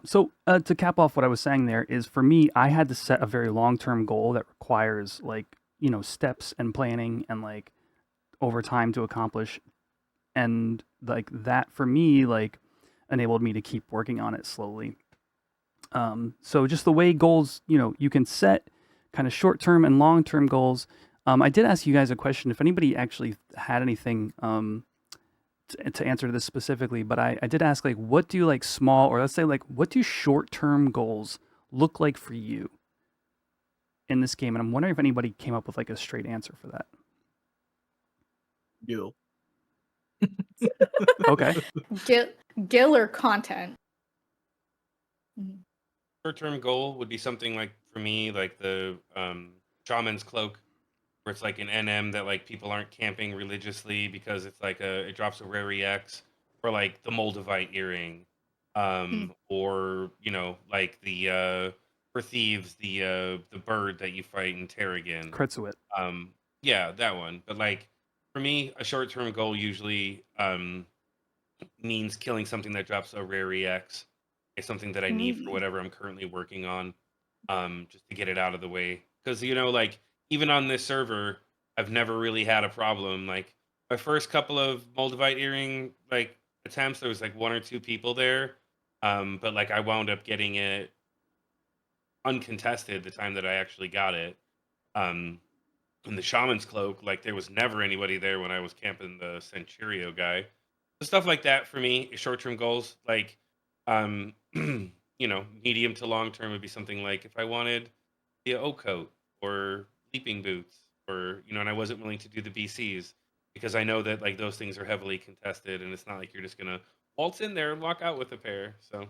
So to cap off what I was saying there is, for me, I had to set a very long-term goal that requires like, steps and planning and like over time to accomplish. And like that for me, like enabled me to keep working on it slowly. So just the way goals, you can set kind of short-term and long-term goals. I did ask you guys a question if anybody actually had anything to answer this specifically, but I did ask, like, what do like small, or let's say like, what do short-term goals look like for you in this game? And I'm wondering if anybody came up with like a straight answer for that. Gil. Okay. Gil or content. Short-term goal would be something like, for me, like the Shaman's Cloak, where it's like an NM that like people aren't camping religiously because it's like it drops a rare EX, or like the Moldavite earring, or like the for thieves, the bird that you fight in Terragon. Kretsuit. Yeah, that one. But like for me, a short-term goal usually means killing something that drops a rare EX. It's something that I need for whatever I'm currently working on, just to get it out of the way. Because like even on this server, I've never really had a problem. Like my first couple of Moldavite earring like attempts, there was like 1 or 2 people there, but like I wound up getting it uncontested the time that I actually got it. In the Shaman's Cloak, like there was never anybody there when I was camping the Centurio guy. So stuff like that for me is short-term goals. Like, medium to long term would be something like if I wanted the O coat or leaping boots, or and I wasn't willing to do the BCs because I know that like those things are heavily contested, and it's not like you're just gonna waltz in there and walk out with a pair. So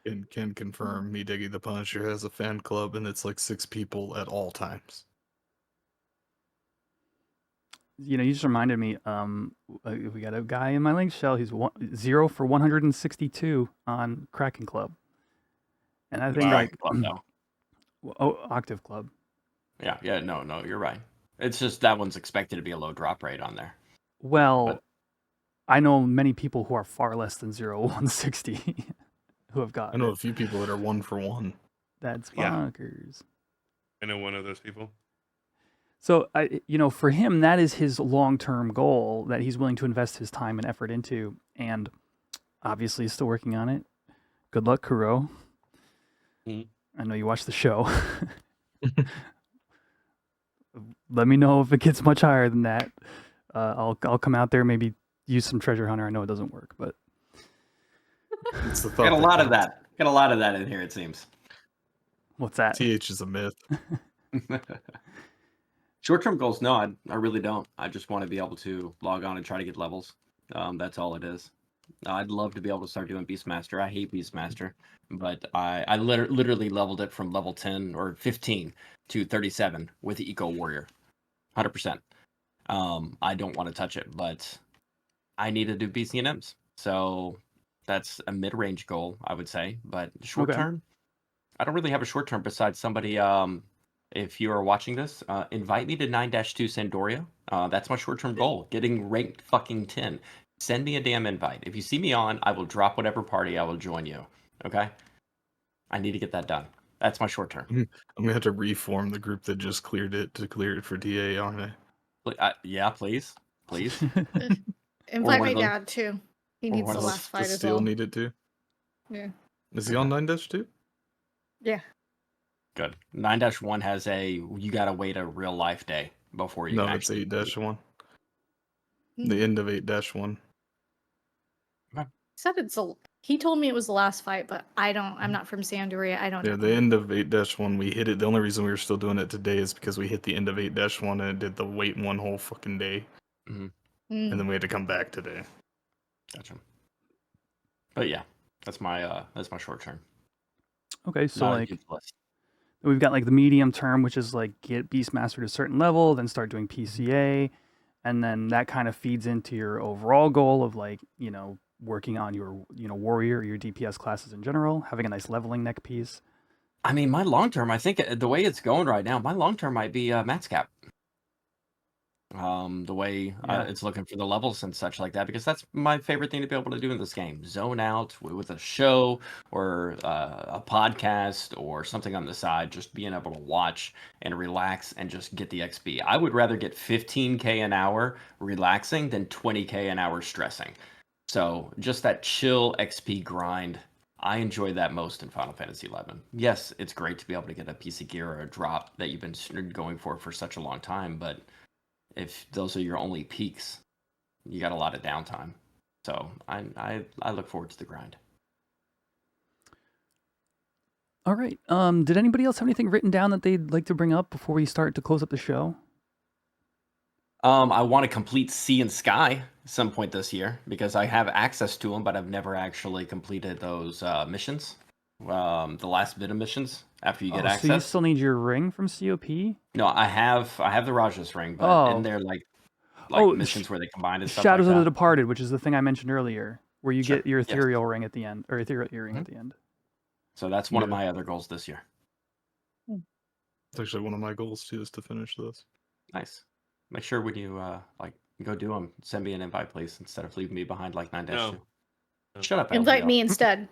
And can confirm, me Diggy the Punisher has a fan club, and it's like 6 people at all times. You just reminded me. We got a guy in my link shell. He's 0 for 162 on Kraken Club, and I think Kraken Club, no. Octave Club. Yeah, no, you're right. It's just that one's expected to be a low drop rate on there. Well, I know many people who are far less than 160 who have got. I know a few people that are 1 for 1. That's Yeah. bonkers. I know one of those people. So, for him, that is his long-term goal that he's willing to invest his time and effort into, and obviously he's still working on it. Good luck, Kuro. I know you watch the show. Let me know if it gets much higher than that. I'll come out there, maybe use some treasure hunter. I know it doesn't work, but It's the thought. Got a lot of that. Got a lot of that in here, it seems. What's that? TH is a myth. Short-term goals, no, I really don't. I just want to be able to log on and try to get levels. That's all it is. I'd love to be able to start doing Beastmaster. I hate Beastmaster, but I literally leveled it from level 10 or 15 to 37 with the Eco Warrior, 100%. I don't want to touch it, but I need to do BCNMs. So that's a mid-range goal, I would say. But short-term, I don't really have a short-term besides somebody... if you are watching this, invite me to 9-2 Sandoria. That's my short-term goal, getting ranked fucking 10. Send me a damn invite. If you see me on, I will drop whatever party, I will join you. Okay? I need to get that done. That's my short-term. I'm going to have to reform the group that just cleared it to clear it for DA, aren't I? Yeah, please. Please. Invite one my of those- dad too. He needs one the of those- last fight Does as Steel well. need it too? Yeah. Is he on 9-2? Yeah. Good. 9-1 has you gotta wait a real life day before you No, can it's actually... 8-1. The end of 8-1. Said he told me it was the last fight, but I'm not from Sandoria. I don't Yeah, know. the end of 8-1, we hit it. The only reason we were still doing it today is because we hit the end of 8-1 and it did the wait 1 whole fucking day. And then we had to come back today. Gotcha. But yeah, that's my short term. Okay, so Not a like huge list. we've got like the medium term, which is like get Beastmaster to a certain level, then start doing PCA, and then that kind of feeds into your overall goal of like, working on your, warrior or your DPS classes in general, having a nice leveling neck piece. I mean, my long term, I think the way it's going right now, my long term might be Max Cap. The way Yeah. it's looking for the levels and such like that, because that's my favorite thing to be able to do in this game. Zone out with a show or a podcast or something on the side, just being able to watch and relax and just get the XP. I would rather get 15K an hour relaxing than 20K an hour stressing. So just that chill XP grind, I enjoy that most in Final Fantasy XI. Yes, it's great to be able to get a piece of gear or a drop that you've been going for such a long time, but if those are your only peaks, you got a lot of downtime. So I look forward to the grind. All right. Did anybody else have anything written down that they'd like to bring up before we start to close up the show? I want to complete Sea and Sky at some point this year because I have access to them, but I've never actually completed those missions. The last bit of missions after you get access. So you still need your ring from COP? No, I have the Raja's ring, but in there like missions where they combine and stuff Shadows like of the that. Departed, which is the thing I mentioned earlier, where you Sure, get your yes. ethereal ring at the end, or ethereal earring at the end. So that's one of my other goals this year. It's actually one of my goals too, is to finish this. Nice. Make sure when you go do them, send me an invite, please, instead of leaving me behind like 9-2. No. Shut up. Invite LVL. me instead.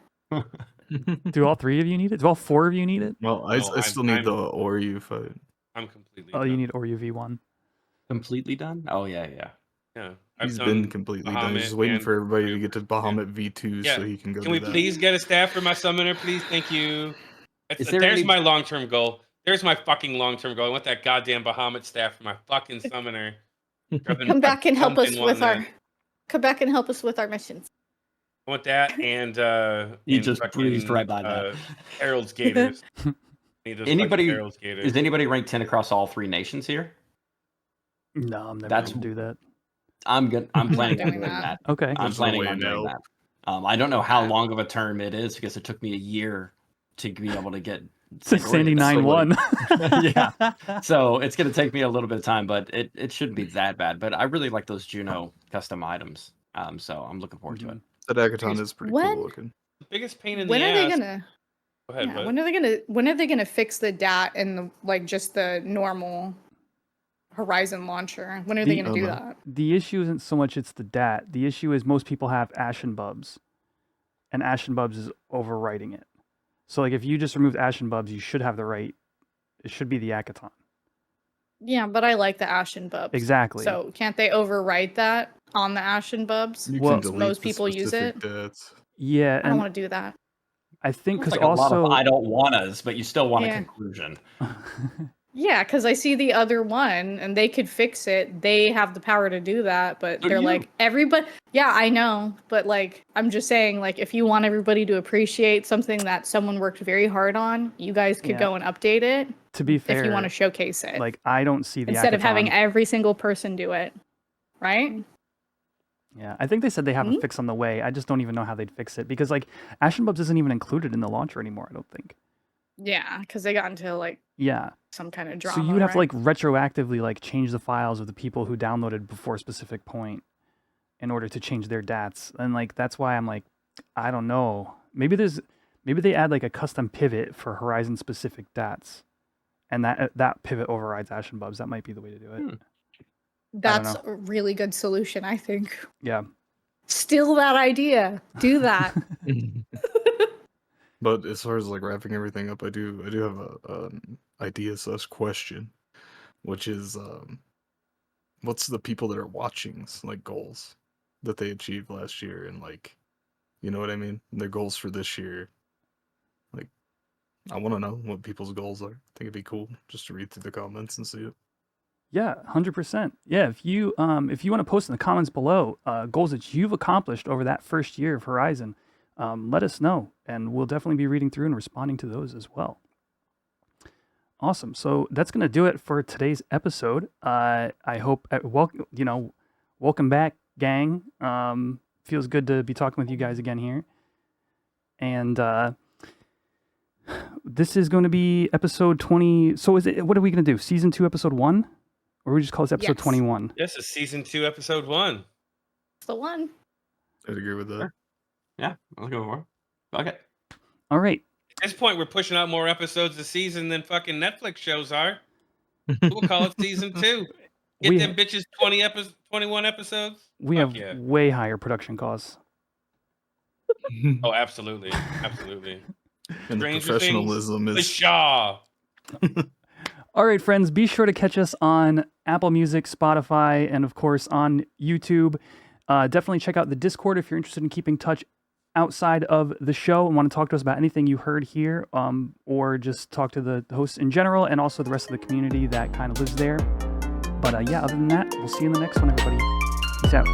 Do all three of you need it? Do all four of you need it? Well, I still need the Oryu fight. I'm completely. Oh, done. you need Oryu V1. Completely done? Oh yeah. Yeah. He's been completely done. He's just waiting for everybody to get to Bahamut V2 so he can go. Can we please get a staff for my summoner, please? Thank you. There's my long-term goal. There's my fucking long-term goal. I want that goddamn Bahamut staff for my fucking summoner. Come back and help us with our missions. I want that and you just breezed right by that. Herald's Gators. Is anybody ranked 10 across all 3 nations here? No, I'm never going to do that. I'm planning on doing doing that. that. Okay. I'm planning on doing that. I don't know how long of a term it is because it took me a year to be able to get Sandy 9-1. Yeah. So it's going to take me a little bit of time, but it shouldn't be that bad. But I really like those Juno custom items. So I'm looking forward to it. That Agaton is pretty cool looking. The biggest pain in When the are ass. they gonna? Go ahead, Yeah, when are they gonna fix the DAT and just the normal Horizon launcher? When are they gonna do that? The issue isn't so much it's the DAT. The issue is most people have Ashen Bubs, and Ashen Bubs is overwriting it. So like if you just remove Ashen Bubs, you should have the right. It should be the Akaton. Yeah, but I like the Ashen Bubs. Exactly. So can't they overwrite that on the Ashen Bubs? Most people use it. Yeah, I don't want to do that. I think because like also a lot of I don't wannas, but you still want a conclusion. Yeah, because I see the other one and they could fix it. They have the power to do that, but they're like, everybody. Yeah, I know. But like, I'm just saying, like, if you want everybody to appreciate something that someone worked very hard on, you guys could go and update it. To be fair, if you want to showcase it. Like, I don't see the instead of Akaton. having every single person do it. Right? Yeah, I think they said they have a fix on the way. I just don't even know how they'd fix it because like Ashen Bubs isn't even included in the launcher anymore, I don't think. Yeah, because they got into like some kind of drama. So you would have to like retroactively like change the files of the people who downloaded before a specific point in order to change their DATs. And like that's why I'm like, I don't know. Maybe they add like a custom pivot for Horizon specific DATs. And that pivot overrides Ashen Bubs. That might be the way to do it. That's a really good solution, I think. Yeah. Steal that idea. Do that. But as far as like wrapping everything up, I do have an idea / question, which is what's the people that are watching's like goals that they achieved last year and like, you know what I mean? Their goals for this year. Like, I want to know what people's goals are. I think it'd be cool just to read through the comments and see it. Yeah, 100%. Yeah, if you want to post in the comments below goals that you've accomplished over that first year of Horizon, let us know, and we'll definitely be reading through and responding to those as well. Awesome. So that's going to do it for today's episode. I hope, welcome back, gang. Feels good to be talking with you guys again here. And this is going to be episode 20. So what are we going to do? Season 2, episode 1? Or we just call this episode Yes. 21? This is season 2, episode 1. It's the one. I'd agree with that. Sure. Yeah, let's go for it. Okay. All right. At this point, we're pushing out more episodes a season than fucking Netflix shows are. We'll call it season 2. Get We- them bitches 21 episodes. We Fuck have yeah. way higher production costs. Oh, absolutely, absolutely. And the Stranger professionalism The is. Shaw. All right, friends, be sure to catch us on Apple Music, Spotify, and of course on YouTube. Definitely check out the Discord if you're interested in keeping touch outside of the show and want to talk to us about anything you heard here, or just talk to the hosts in general and also the rest of the community that kind of lives there. But yeah, other than that, we'll see you in the next one, everybody. Peace out.